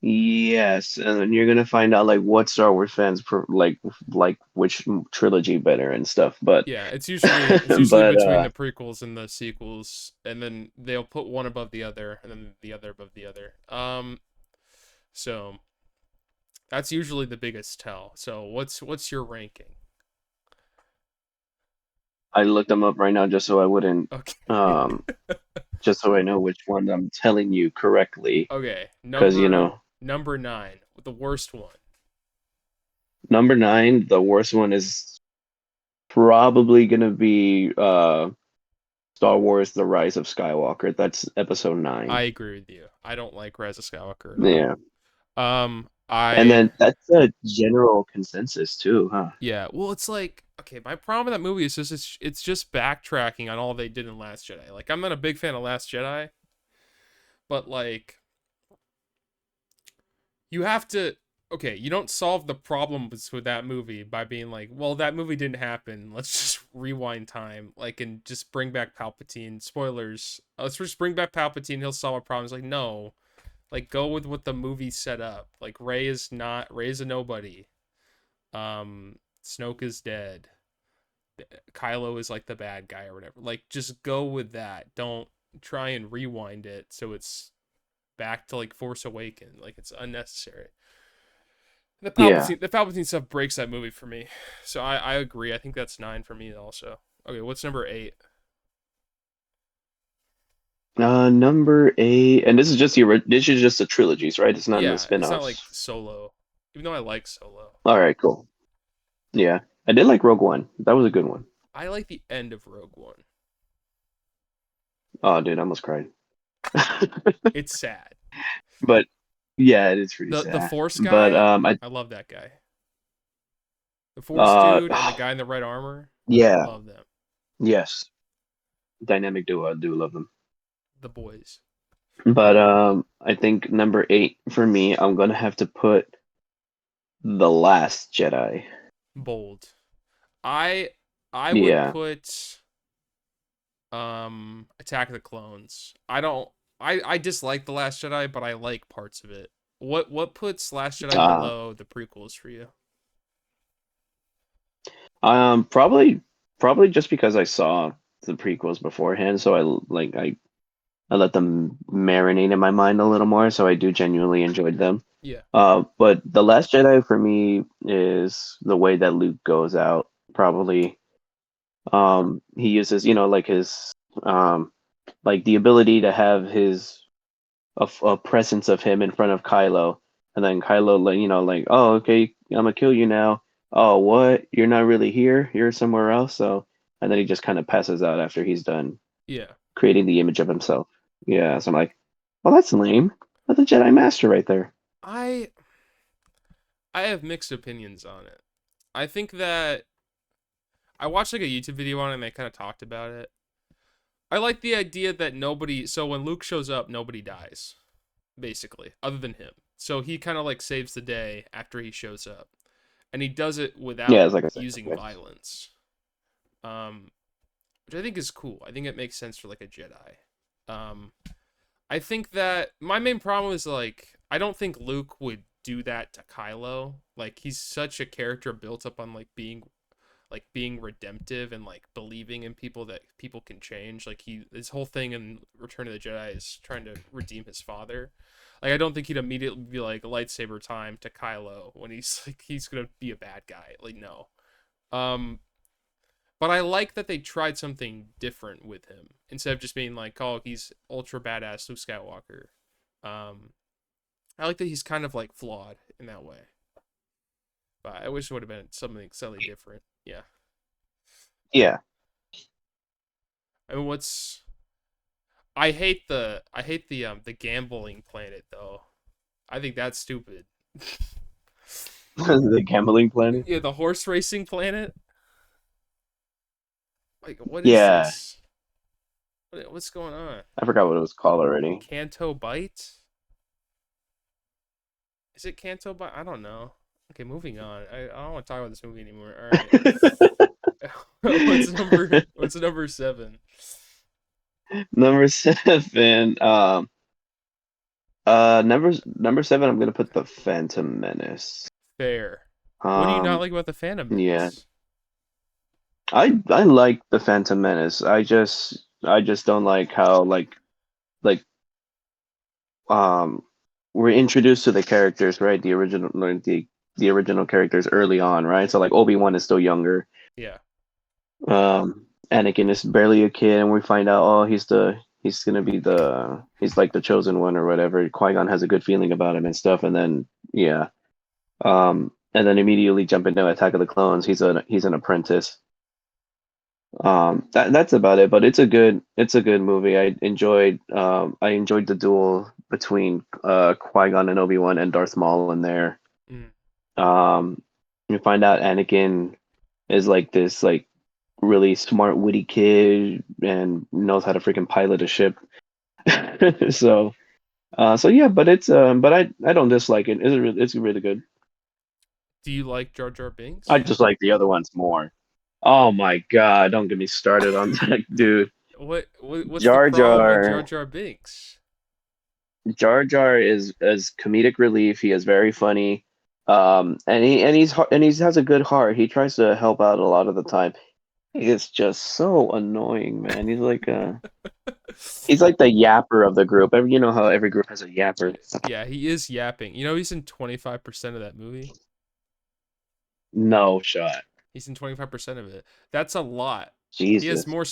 Yes, and then you're gonna find out like what Star Wars fans like which trilogy better and stuff. But Yeah, it's usually but between the prequels and the sequels, and then they'll put one above the other, and then the other above the other. So that's usually the biggest tell. So what's your ranking? I looked them up right now just so I wouldn't Okay, um just so I know which one I'm telling you correctly. okay. Because you know, Number nine, the worst one. number nine, the worst one is probably gonna be Star Wars: The Rise of Skywalker. That's episode I nine. agree with you. I don't like Rise of Skywalker at all. Yeah. And I then that's a general consensus too, huh? Yeah. Well, it's like okay. My problem with that movie is just it's just backtracking on all they did in Last Jedi. Like I'm not a big fan of Last Jedi, but like you have to okay, you don't solve the problems with that movie by being like, well, that movie didn't happen. Let's just rewind time, like, and just bring back Palpatine. Spoilers. Let's just bring back Palpatine. He'll solve our problems. Like, no, like go with what the movie set up. Like Ray is a nobody. Snoke is dead. Kylo is like the bad guy or whatever. Like, just go with that. Don't try and rewind it so it's back to like Force Awakened. Like it's unnecessary. Yeah. The Palpatine stuff breaks that movie for me. So I agree. I think that's nine for me also. Okay, what's number eight? Number eight, and this is just the trilogies, right? It's not in the Yeah, it's not like spin-offs. Solo. Even though I like Solo. All right, cool. Yeah, I did like Rogue One. That was a good one. I like the end of Rogue One. Oh, dude, I almost cried. It's sad. But yeah, it is pretty The sad. Force But guy, I love that guy. The Force uh, dude and the guy in the red armor, yeah, love them. yes, dynamic duo. I do love them. The boys. But I think number eight for me, I'm gonna have to put The Last Jedi. Bold. I I would Yeah. put Attack of the Clones. I dislike The Last Jedi, but I like parts of it. What puts Last Jedi Uh, below the prequels for you? probably just because I saw the prequels beforehand, so I let them marinate in my mind a little more, so I do genuinely enjoyed them. Yeah. But The Last Jedi for me is the way that Luke goes out. Probably, he uses, like his, like the ability to have a presence of him in front of Kylo, and then Kylo, like, like, oh, okay, I'm gonna kill you now. Oh, what? You're not really here. You're somewhere else. So, and then he just kind of passes out after he's done Yeah. creating the image of himself. Yeah, so I'm like, well, that's lame. That's a Jedi Master right there. I I have mixed opinions on it. I think that I watched like a YouTube video on it and they kind of talked about it. I like the idea that nobody so when Luke shows up, nobody dies, basically, other than him. So he kind of like saves the day after he shows up. And he does it Yeah, without it's like a using sacrifice. violence. Um which I think is cool. I think it makes sense for like a Jedi. Um I think that my main problem is like I don't think Luke would do that to Kylo. Like he's such a character built up on being redemptive and like believing in people that people can change. Like his whole thing in Return of the Jedi is trying to redeem his father. Like I don't think he'd immediately be like lightsaber time to Kylo when he's like he's gonna be a bad guy. Like no. Um but I like that they tried something different with him instead of just being like, oh, he's ultra badass Luke Skywalker. Um, I like that he's kind of like flawed in that way. But I wish it would have been something slightly different. Yeah. Yeah. I mean, what's I hate the gambling planet though. I think that's stupid. The gambling planet. Yeah, the horse racing planet. Like, what is Yeah, this? What's going on? I forgot what it was called already. Canto Bite? Is it Canto Bite? I don't know. Okay, moving on. I don't want to talk about this movie anymore. All right. What's number 7? Number seven. Number seven. I'm gonna put the Phantom Menace. Fair. What do you not Um, like about the Phantom yeah, Menace? I like the Phantom Menace. I just don't like how like um we're introduced to the characters, right? The original characters early on, right? So like Obi-Wan is still younger. Yeah. Anakin is barely a kid, and we find out, oh, he's gonna be he's like the chosen one or whatever. Qui-Gon has a good feeling about him and stuff, and then yeah, and then immediately jump into Attack of the Clones. He's an apprentice. That's about it, but it's a good movie. I enjoyed the duel between Qui-Gon and Obi-Wan and Darth Maul in there. Mm. Um, you find out Anakin is like this like really smart, witty kid and knows how to freaking pilot a ship. So, so yeah, but I don't dislike it. It's really good. Do you like Jar Jar I Binks? just like the other ones more. Oh my God, don't get me started on that, dude. What's the Jar problem with Jar Jar, Jar Binks? Jar Jar is comedic relief. He is very funny. And he has a good heart. He tries to help out a lot of the time. It's just so annoying, man. He's like the yapper of the group. You know how every group has a yapper. Yeah, he is yapping. You know he's in 25% of that movie. No shot. He's in 25% of it. That's a lot. Jesus. More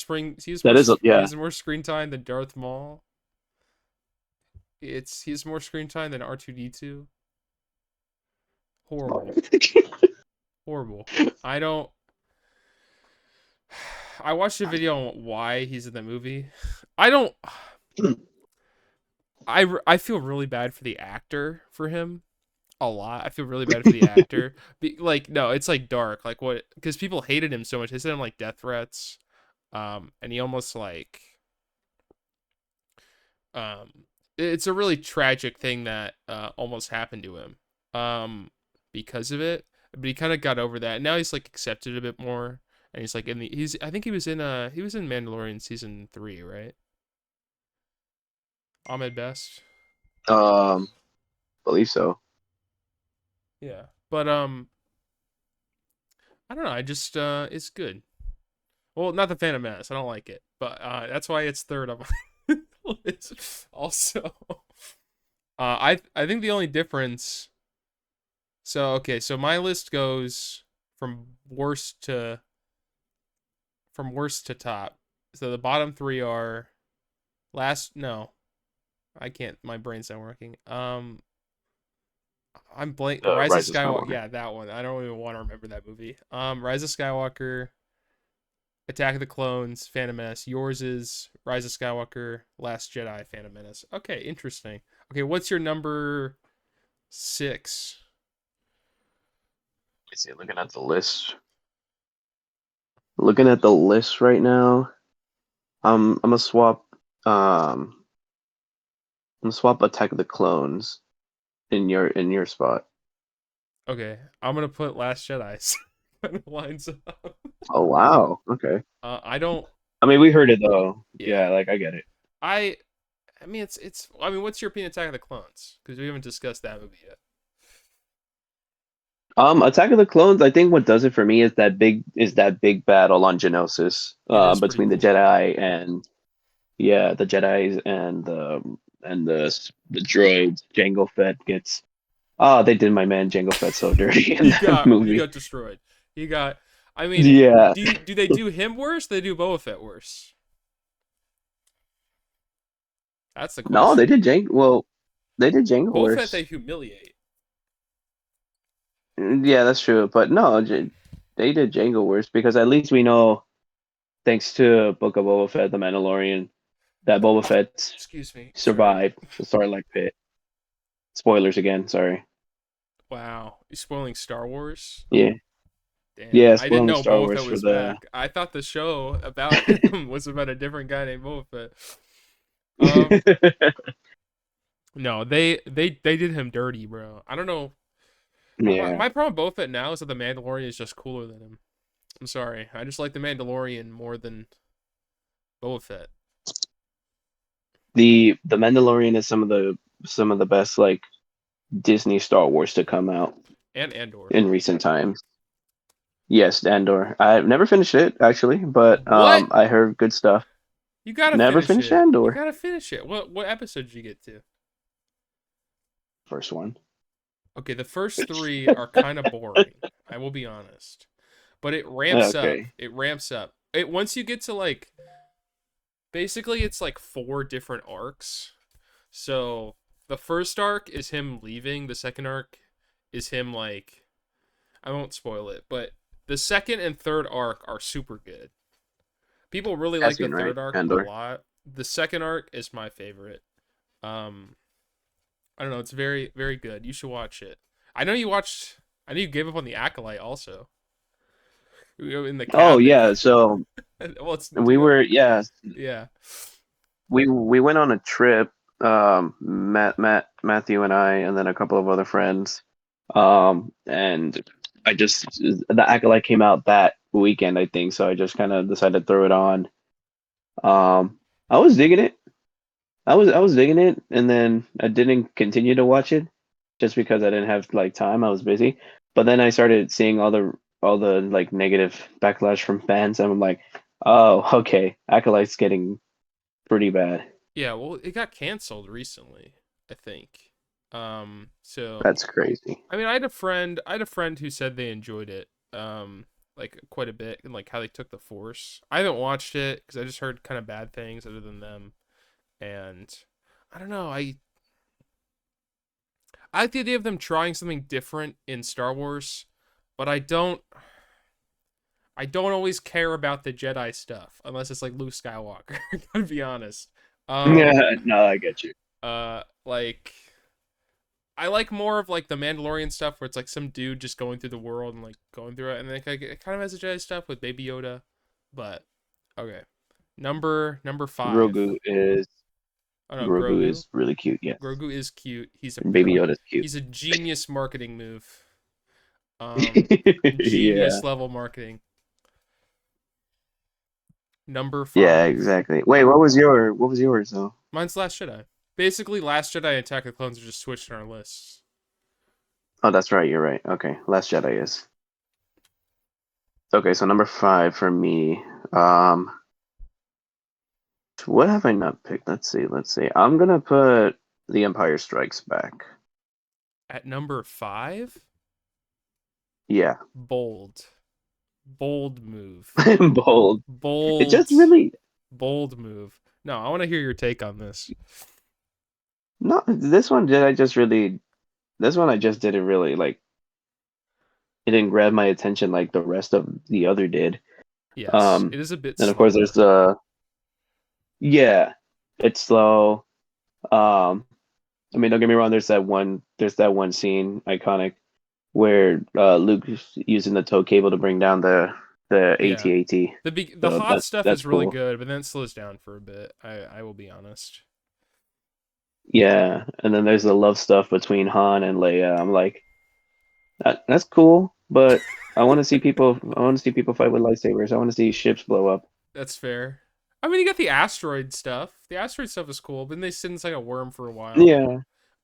That is he yeah. has more screen time than Darth Maul. He has more screen time than R2D2. Horrible. Horrible. I don't I watched a video on why he's in the movie. I don't I feel really bad for the actor for him. A lot. I feel really bad for the actor. Like no, it's like dark. Like what cuz people hated him so much. They sent him like death threats. And he almost like um it's a really tragic thing that almost happened to him because of it, but he kind of got over that and now he's like accepted a bit more, and he's like in the he's I think he was in Mandalorian season 3, right? Ahmed Best. um, believe so. Yeah, but I don't know, I just it's good. Well, not the Phantom Menace, I don't like it, but that's why it's third on my list. Also I think the only difference, so okay, so my list goes from worst to top. So the bottom 3 are last no, I can't, my brain's not working. I'm blank. Rise of Rise of Skywalker. Skywalker. Yeah, that one. I don't even want to remember that movie. Rise of Skywalker, Attack of the Clones, Phantom Menace. Yours is Rise of Skywalker, Last Jedi, Phantom Menace. Okay, interesting. Okay, what's your number 6? Let's see, looking at the list. Looking at the list right now, I'm gonna swap. I'm gonna swap Attack of the Clones in your spot. Okay, I'm gonna put Last Jedi. Kind of lines up. Oh wow. Okay. I don't. I mean, we heard it though. Yeah, Yeah, like I get it. I. I mean, it's. I mean, what's your opinion of Attack of the Clones? Because we haven't discussed that movie yet. Attack of the Clones. I think what does it for me is that big battle on Geonosis, It is pretty between the cool. Jedi and yeah, the Jedi's and the droids. Jango Fett gets. Oh, they did my man Jango Fett so dirty in that He movie. got destroyed. He got. I mean, Yeah. do they do him worse? They do Boba Fett worse. That's the No, they question. did Jango. Well, they did Jango Boba Fett they worse. humiliate. Yeah, that's true. But no, they did Jango worse because at least we know, thanks to Book of Boba Fett, The Mandalorian, that Boba Fett Excuse me. Sorry. survived the Sarlacc pit. Spoilers again, sorry. Wow, you spoiling Star Wars? Yeah, Damn, yeah, I didn't spoiling know Star Boba Wars Fett for was the. back. I thought the show about him was about a different guy named Boba Fett. Um, no, they did him dirty, bro. I don't know. Yeah, My problem with Boba Fett now is that the Mandalorian is just cooler than him. I'm sorry, I just like the Mandalorian more than Boba Fett the Mandalorian is some of the best like Disney Star Wars to come out and Andor. in recent times. Yes, Andor. I've never finished it actually, but What? I heard good stuff. You gotta Never finish finished it. You Andor. gotta finish it. What episode did you get to? First one. Okay, the first three are kind of boring. I will be honest, but it ramps up. Okay. It ramps up. It once you get to like basically it's like four different arcs. So the first arc is him leaving. The second arc is him like I won't spoil it, but the second and third arc are super good. People really like the Cassian, right? third arc a Andor. lot. The second arc is my favorite. Um, I don't know. It's very, very good. You should watch it. I know you watched. I know you gave up on the Acolyte also. In the Oh cabin. yeah, so Well, it's we were yeah, yeah. we went on a trip, Matthew and I, and then a couple of other friends. And I just the Acolyte came out that weekend, I think, so I just kind of decided to throw it on. Um, I was digging it. I was digging it, and then I didn't continue to watch it just because I didn't have like time. I was busy. But then I started seeing all the like negative backlash from fans, and I'm like, oh, okay, Acolyte's getting pretty bad. Yeah, well, it got canceled recently, I think. So That's crazy. I mean, I had a friend who said they enjoyed it, like quite a bit, and like how they took the Force. I haven't watched it because I just heard kind of bad things other than them, and I don't know. I like the idea of them trying something different in Star Wars, but I don't always care about the Jedi stuff unless it's like Luke Skywalker. Gotta be honest. Yeah, Um, no, I get you. like I like more of like the Mandalorian stuff where it's like some dude just going through the world and like going through it, and then like, it kind of has a Jedi stuff with Baby Yoda. But okay, number five. Grogu is Oh no, Grogu Grogu. is really cute. Yes, Grogu is cute. and Baby Yoda's cute. He's a genius marketing move. Yeah, Genius level marketing. Number yeah, five. exactly. Wait, what was yours though? Mine's Last Jedi. Basically, Last Jedi and Attack of the Clones are just switched in our lists. Oh, that's right. You're right. Okay, Last Jedi is. Okay, so number five for me. Um, what have I not picked? Let's see. Let's see. I'm gonna put The Empire Strikes Back. At number five, Yeah, bold. Bold move. bold. It Bold. just really Bold move. No, I want to hear your take on this. not this one. Did I just really? This one I just didn't really like. It didn't grab my attention like the rest of the other did. Yes, Um, it is a bit and of course slower. there's yeah, it's slow. Um, I mean, don't get me wrong. There's that one scene, iconic, where Luke's using the tow cable to bring down the Yeah, AT-AT. the So hot that's stuff that's is really cool. good, but then it slows down for a bit. I will be honest. Yeah, and then there's the love stuff between Han and Leia. I'm like, that's cool, but I want to see people fight with lightsabers. I want to see ships blow up. That's fair. I mean, you got the asteroid stuff. The asteroid stuff is cool, but then they sit inside a worm for a while. Yeah,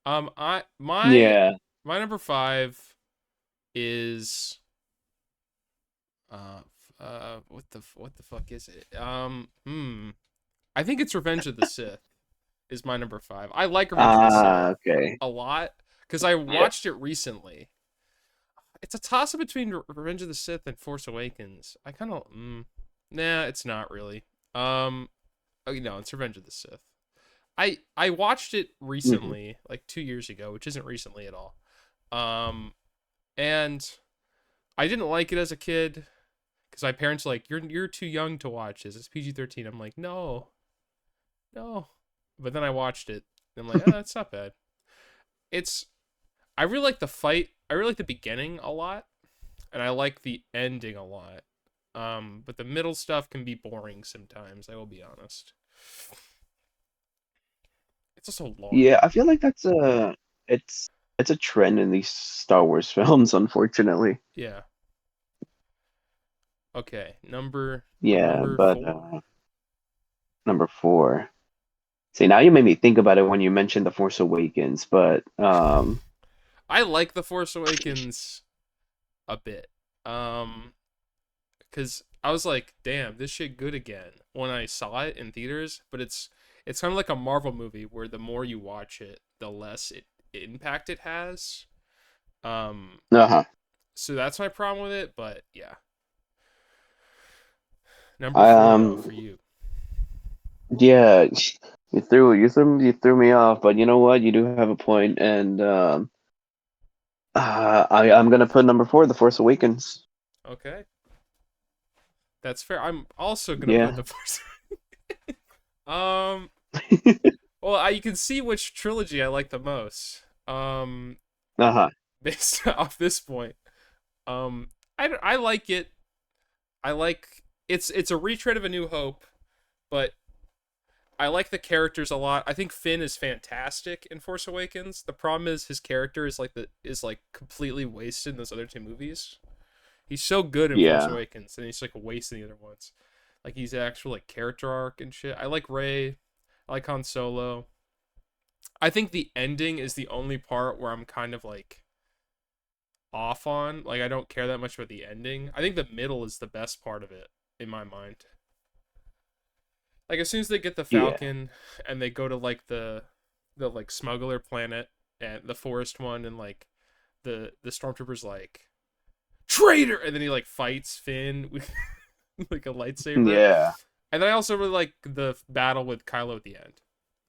I yeah. my number five is uh what the fuck is it? I think it's Revenge of the Sith is my number five. I like Revenge of the Sith Ah, okay. a lot because I Yeah. watched it recently. It's a toss up between Revenge of the Sith and Force Awakens. I kind of nah, it's not really. Um, oh, no, it's Revenge of the Sith. I watched it Hmm. recently, like 2 years ago, which isn't recently at all. Um, and I didn't like it as a kid because my parents were like you're too young to watch this. It's PG-13. I'm like no, no. But then I watched it. And I'm like, oh, it's not bad. It's I really like the fight. I really like the beginning a lot, and I like the ending a lot. But the middle stuff can be boring sometimes. I will be honest. It's also long. Yeah, I feel like it's it's a trend in these Star Wars films, unfortunately. Yeah. Okay. Number Yeah, number but four. number four. See, now you made me think about it when you mentioned The Force Awakens, but I like The Force Awakens a bit. Um, because I was like, damn, this shit good again when I saw it in theaters. But it's kind of like a Marvel movie where the more you watch it, the less impact it has. Um, uh-huh. so that's my problem with it. But yeah, number I four though for you. yeah, you threw me off, but you know what? You do have a point, and I'm gonna put number four, The Force Awakens. Okay, that's fair. I'm also gonna put Yeah. the Force. um, well, you can see which trilogy I like the most. Uh-huh. Based off this point. Um, I like it. I like it's a retread of A New Hope, but I like the characters a lot. I think Finn is fantastic in Force Awakens. The problem is his character is like completely wasted in those other two movies. He's so good in Force Yeah. Awakens, and he's like wasting the other ones. Like he's actual like character arc and shit. I like Rey. I like Han Solo. I think the ending is the only part where I'm kind of like off on. Like I don't care that much about the ending. I think the middle is the best part of it in my mind. Like as soon as they get the Yeah. Falcon and they go to like the like smuggler planet and the forest one and like the stormtroopers like traitor and then he like fights Finn with like a lightsaber. Yeah. And then I also really like the battle with Kylo at the end.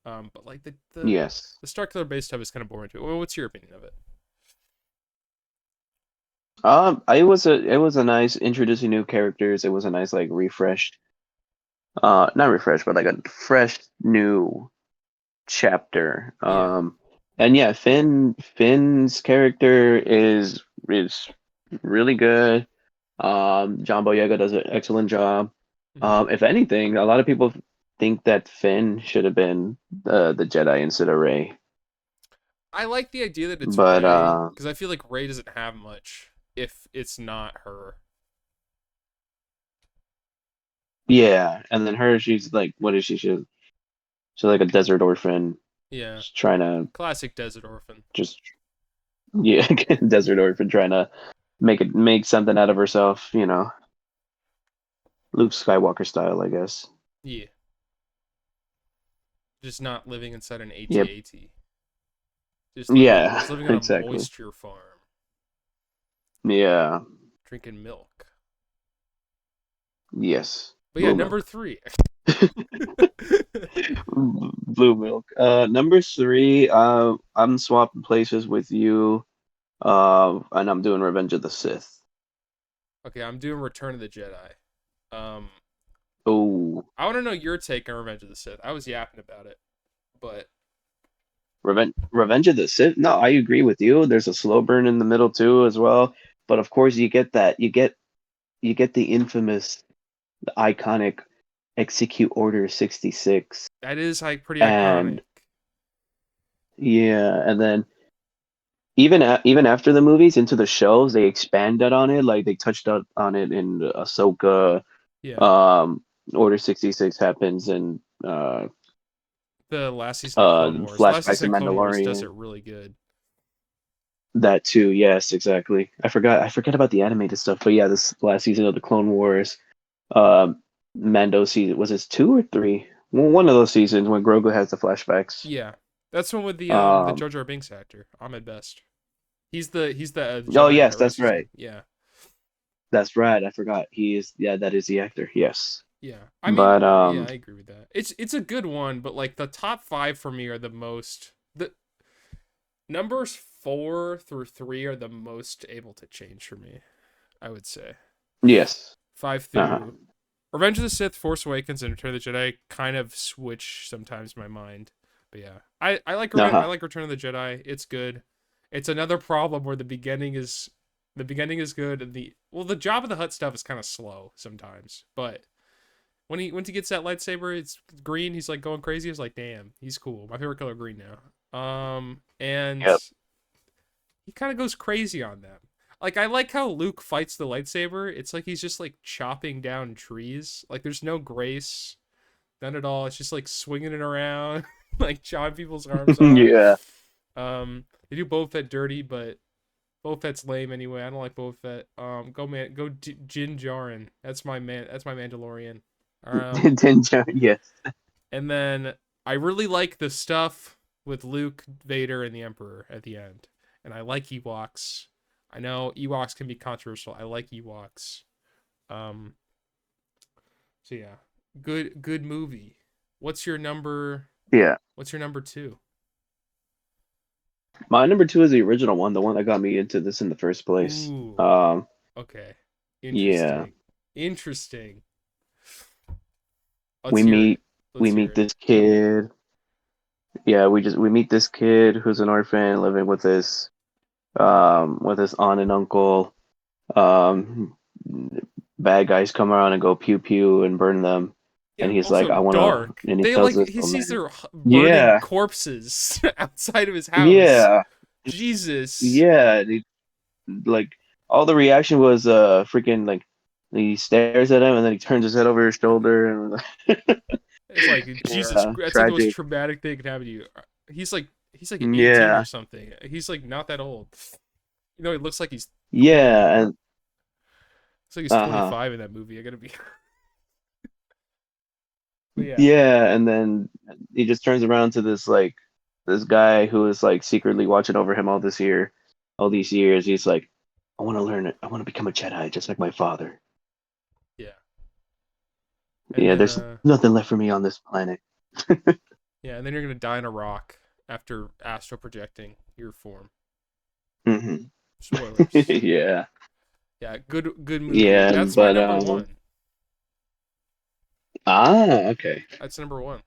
But like Yes. the Starkiller base stuff is kind of boring too. Well, what's your opinion of it? It was a nice introducing new characters. It was a nice like refreshed, not refreshed, but like a fresh new chapter. Yeah. And yeah, Finn's character is really good. John Boyega does an excellent job. Mm-hmm. If anything, a lot of people think that Finn should have been the Jedi instead of Rey. I like the idea that it's But Ray because I feel like Ray doesn't have much if it's not her. yeah, and then her, she's like, what is she? She's like a desert orphan, Yeah, just trying to classic desert orphan. just yeah, desert orphan trying to make something out of herself. Luke Skywalker style, I guess. Yeah, just not living inside an Yep. AT-AT. Yeah, Just living on a exactly. moisture farm, Yeah. drinking milk. Yes. But yeah, Blue number milk. three. Blue milk. Number three, I'm swapping places with you. And I'm doing Revenge of the Sith. Okay, I'm doing Return of the Jedi. Um, Oh, I want to know your take on Revenge of the Sith. I was yapping about it, but Revenge of the Sith. No, I agree with you. There's a slow burn in the middle too, as well. But of course, you get that. You get the infamous, the iconic Execute Order 66, that is like pretty iconic. and yeah, and then even after the movies into the shows, they expanded on it. Like they touched on it in Ahsoka. Yeah, Um, Order 66 happens in the last season of Clone Wars. Last flashbacks season of of Clone Wars does Mandalorian. it really good. That too, yes, exactly. I forget about the animated stuff, but yeah, this last season of the Clone Wars, um, Mando season was it 2 or 3? One of those seasons when Grogu has the flashbacks. Yeah, that's one with the Um, Jar Jar Binks actor, Ahmed Best. He's the oh Jedi yes, Knight. What's that's his name? right. Yeah, That's right. I forgot. He is, yeah, that is the actor. Yes. yeah. I mean, But yeah, I agree with that. It's a good one, but like the top five for me are the most the numbers 4 through 3 are the most able to change for me. I would say yes. five Uh-huh. through Revenge of the Sith, Force Awakens, and Return of the Jedi kind of switch sometimes my mind. But yeah, I Uh-huh. like Return of the Jedi. It's good. It's another problem where the beginning is good and the Jabba the Hutt stuff is kind of slow sometimes. But once he gets that lightsaber, it's green. He's like going crazy. It's like damn, he's cool. My favorite color green now. And Yep. he kind of goes crazy on them. Like I like how Luke fights the lightsaber. It's like he's just like chopping down trees. Like there's no grace, none at all. It's just like swinging it around, like chopping people's arms off. Yeah. They do Boba Fett dirty, but Boba Fett's lame anyway. I don't like Boba Fett. Go Din Djarin. That's my man. That's my Mandalorian. Dinja, yes. And then I really like the stuff with Luke, Vader, and the Emperor at the end. And I like Ewoks. I know Ewoks can be controversial. I like Ewoks. Um, so yeah, good movie. What's your number? Yeah. What's your number two? My number two is the original one, the one that got me into this in the first place. Ooh, Um, okay, yeah. interesting, interesting. Let's We hear it. meet Let's we hear meet it. this kid. Yeah, we meet this kid who's an orphan living with his aunt and uncle. Um, Bad guys come around and go pew pew and burn them, and Yeah. he's like, Also I wanna, dark. and he They tells like this he little sees man, their burning yeah, corpses outside of his house. yeah, Jesus. yeah. Like all the reaction was freaking like he stares at him and then he turns his head over his shoulder and It's like Jesus. yeah, That's like the most tragic. traumatic thing that can happen to you. He's like 18 or Yeah, something. He's like not that old. You know, he looks like he's 20. yeah, and Looks like he's uh-huh. 25 in that movie. I gotta be. But yeah, Yeah, and then he just turns around to this guy who is like secretly watching over him all these years. He's like, I want to learn it. I want to become a Jedi, just like my father. yeah. And Yeah, then there's nothing left for me on this planet. yeah, and then you're gonna die in a rock after astral projecting your form. Hmm. Spoilers. Yeah, Yeah, good movie. yeah, That's my but number one. okay. That's number one.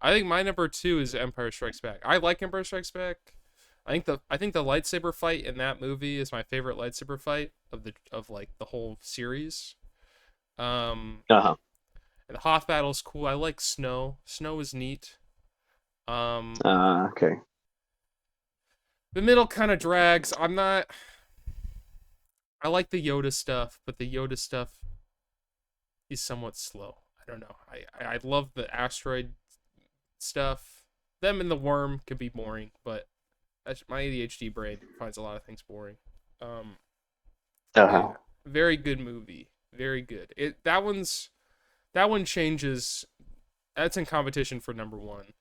I think my number two is Empire Strikes Back. I like Empire Strikes Back. I think the lightsaber fight in that movie is my favorite lightsaber fight of like the whole series. Um, Uh-huh. and the Hoth battle's cool. I like Snow. Snow is neat. Um, Okay. the middle kind of drags. I like the Yoda stuff, but the Yoda stuff is somewhat slow. I don't know. I love the asteroid stuff. Them and the worm could be boring, but my ADHD brain finds a lot of things boring. Um, but Uh-huh. yeah, very good movie. Very good. That one changes. That's in competition for number one.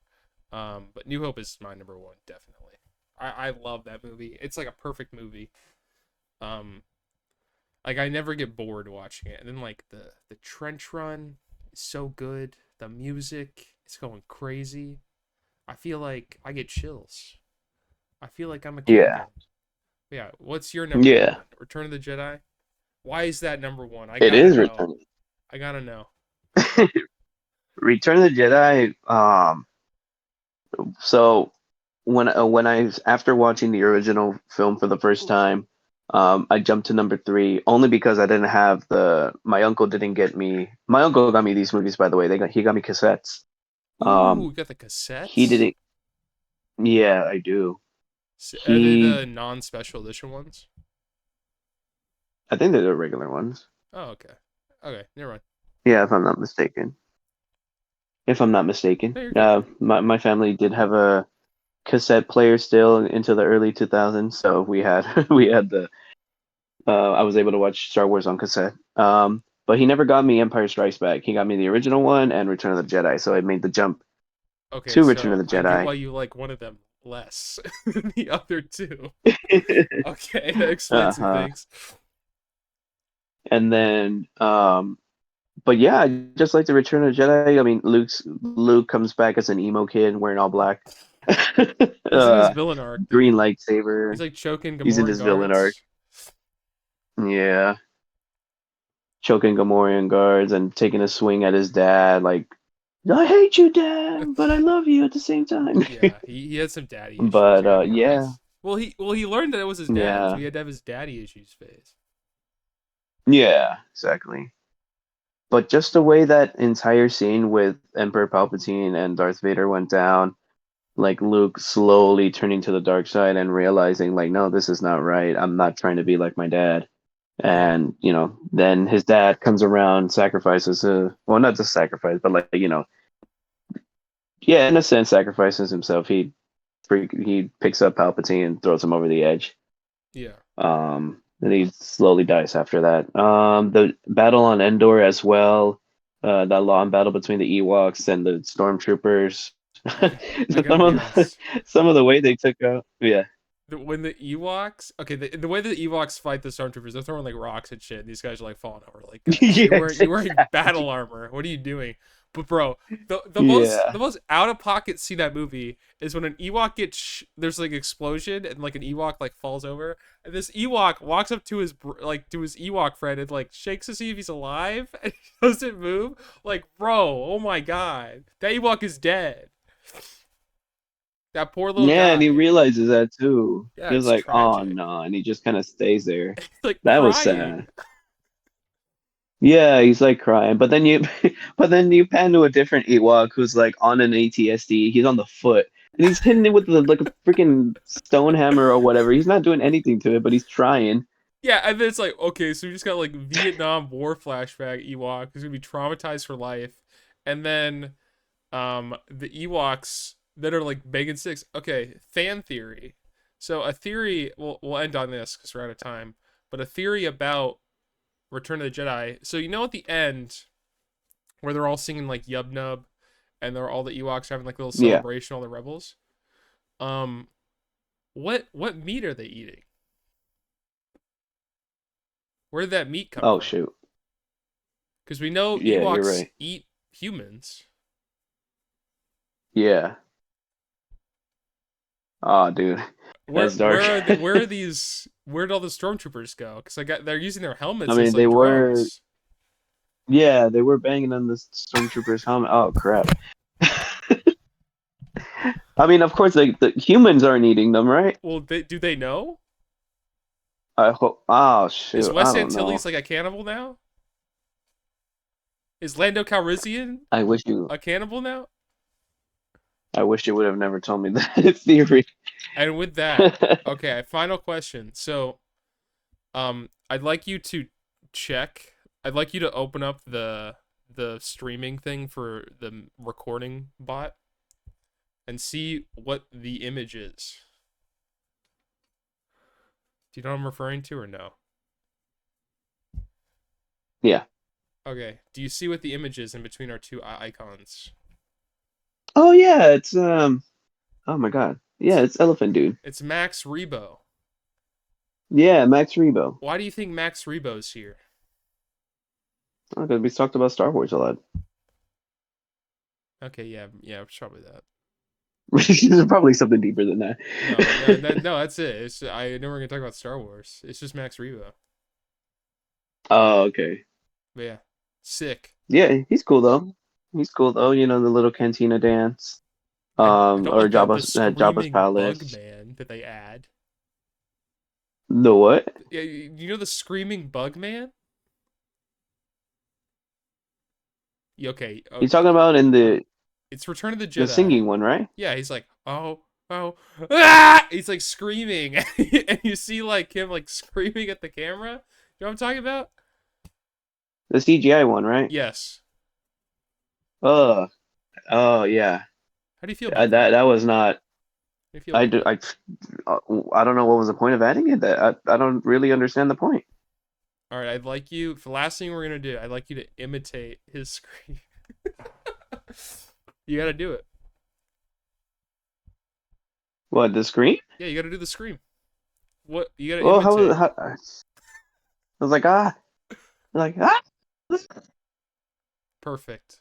But New Hope is my number one, definitely. I love that movie. It's like a perfect movie. Um, like I never get bored watching it. And then like the trench run is so good. The music is going crazy. I feel like I get chills. I feel like I'm a kid Yeah. again. Yeah, what's your number Yeah. one? Return of the Jedi? Why is that number one? I It gotta is know. returning. I gotta know. Return of the Jedi. So when I after watching the original film for the first time, I jumped to number three only because I didn't have the. My uncle didn't get me. My uncle got me these movies, by the way. He got me cassettes. Ooh, Um, we got the he cassettes. didn't. Yeah, I do. Are they He. the non-special edition ones? I think they're the regular ones. Oh, okay. Okay, never mind. Yeah, if I'm not mistaken. If I'm not mistaken. No, you're good. My family did have a cassette player still into the early 2000s, so we had we had the I was able to watch Star Wars on cassette. But he never got me Empire Strikes Back. He got me the original one and Return of the Jedi, so I made the jump Okay, to Return of so the I get Jedi. why you like one of them less than the other two. Okay, that explains some Uh-huh. things. And then but yeah, I just like the Return of the Jedi. I mean, Luke comes back as an emo kid wearing all black. He's in his uh, villain arc, Green dude. lightsaber. He's like choking He's in Gamorrean his villain arc. guards. Yeah. Choking Gamorrean guards and taking a swing at his dad, like, I hate you, Dad, but I love you at the same time. Yeah, he had some daddy issues. But You gotta be yeah, honest. Well he learned that it was his dad, so yeah, he had to have his daddy issues phase. yeah, exactly. But just the way that entire scene with Emperor Palpatine and Darth Vader went down, like Luke slowly turning to the dark side and realizing, like, no, this is not right. I'm not trying to be like my dad. Yeah, And, then his dad comes around, sacrifices, well, not just sacrifice, but like, yeah, in a sense, sacrifices himself. He picks up Palpatine and throws him over the edge. yeah. And he slowly dies after that. The battle on Endor as well. That long battle between the Ewoks and the stormtroopers. I gotta be honest. Some of the way they took out. Yeah. When the Ewoks, okay, the way the Ewoks fight the stormtroopers, they're throwing like rocks and shit. And these guys are like falling over. Like, guys, Yes, you're wearing exactly. battle armor. What are you doing? But bro, the Yeah. most out of pocket scene that movie is when an Ewok gets there's like explosion and like an Ewok like falls over, and this Ewok walks up to his to his Ewok friend and like shakes to see if he's alive, and he doesn't move. Like, bro, oh my god, that Ewok is dead. That poor little Yeah, and he guy. realizes that too. Yeah, He's it's like, oh tragic. no, and he just kind of stays there. He's like That was crying. sad. Yeah, he's like crying, but then you, but then you pan to a different Ewok who's like on an ATSD. He's on the foot, and he's hitting it with like a freaking stone hammer or whatever. He's not doing anything to it, but he's trying. Yeah, and then it's like, okay, so we just got like Vietnam War flashback Ewok who's gonna be traumatized for life, and then the Ewoks that are like Megan Six. Okay, fan theory. So a theory. We'll end on this because we're out of time. But a theory about Return of the Jedi. So you know at the end where they're all singing like Yub Nub, and they're all the Ewoks having like a little Yeah. celebration, all the rebels. Um, what meat are they eating? Where did that meat come Oh from? shoot. Because we know Yeah, you're Ewoks right. eat humans. Yeah. Oh, dude, Where that's dark. where are the, where are these? Where did all the stormtroopers go? Because they're using their I helmets mean, as they like were. drones. Yeah, they were banging on the stormtrooper's helmet. Oh crap. I mean, of course, like the humans aren't eating them, right? Well, do they know? I hope. Oh Is shoot, I Wes don't know. Antilles like a cannibal now? Is Lando Calrissian I wish you. a cannibal now? I wish you would have never told me that theory. And with that, okay, final question. So, I'd like you to check. I'd like you to open up the streaming thing for the recording bot and see what the image is. Do you know what I'm referring to or no? Yeah. Okay. Do you see what the image is in between our two icons? Oh yeah, it's Oh my God. Yeah, it's Elephant Dude. It's Max Rebo. Yeah, Max Rebo. Why do you think Max Rebo's here? Oh, because we talked about Star Wars a lot. Okay, yeah, it's probably that. There's probably something deeper than that. No, that's it. I know we're gonna talk about Star Wars. It's just Max Rebo. Oh, okay. But yeah. Sick. Yeah, he's cool though. He's cool though. You know the little cantina dance, I don't or like the Jabba's Jabba's screaming bug palace. man that they add. The what? Yeah, you know the screaming bug man? Okay, You talking about in it's Return of the the Jedi. singing one, right? Yeah, he's like, oh, oh, ah! He's like screaming, and you see like him like screaming at the camera. You know what I'm talking about? The CGI one, right? Yes. Oh, oh yeah. How do you feel about that? That was not. How do you feel I about do. that? I don't know what was the point of adding it. That I don't really understand the point. All right, I'd like you for the last thing we're gonna do. I'd like you to imitate his scream. You gotta do it. What, the screen? Yeah, you gotta do the scream. What you gotta Well, imitate? I was like, ah, like, ah. Perfect.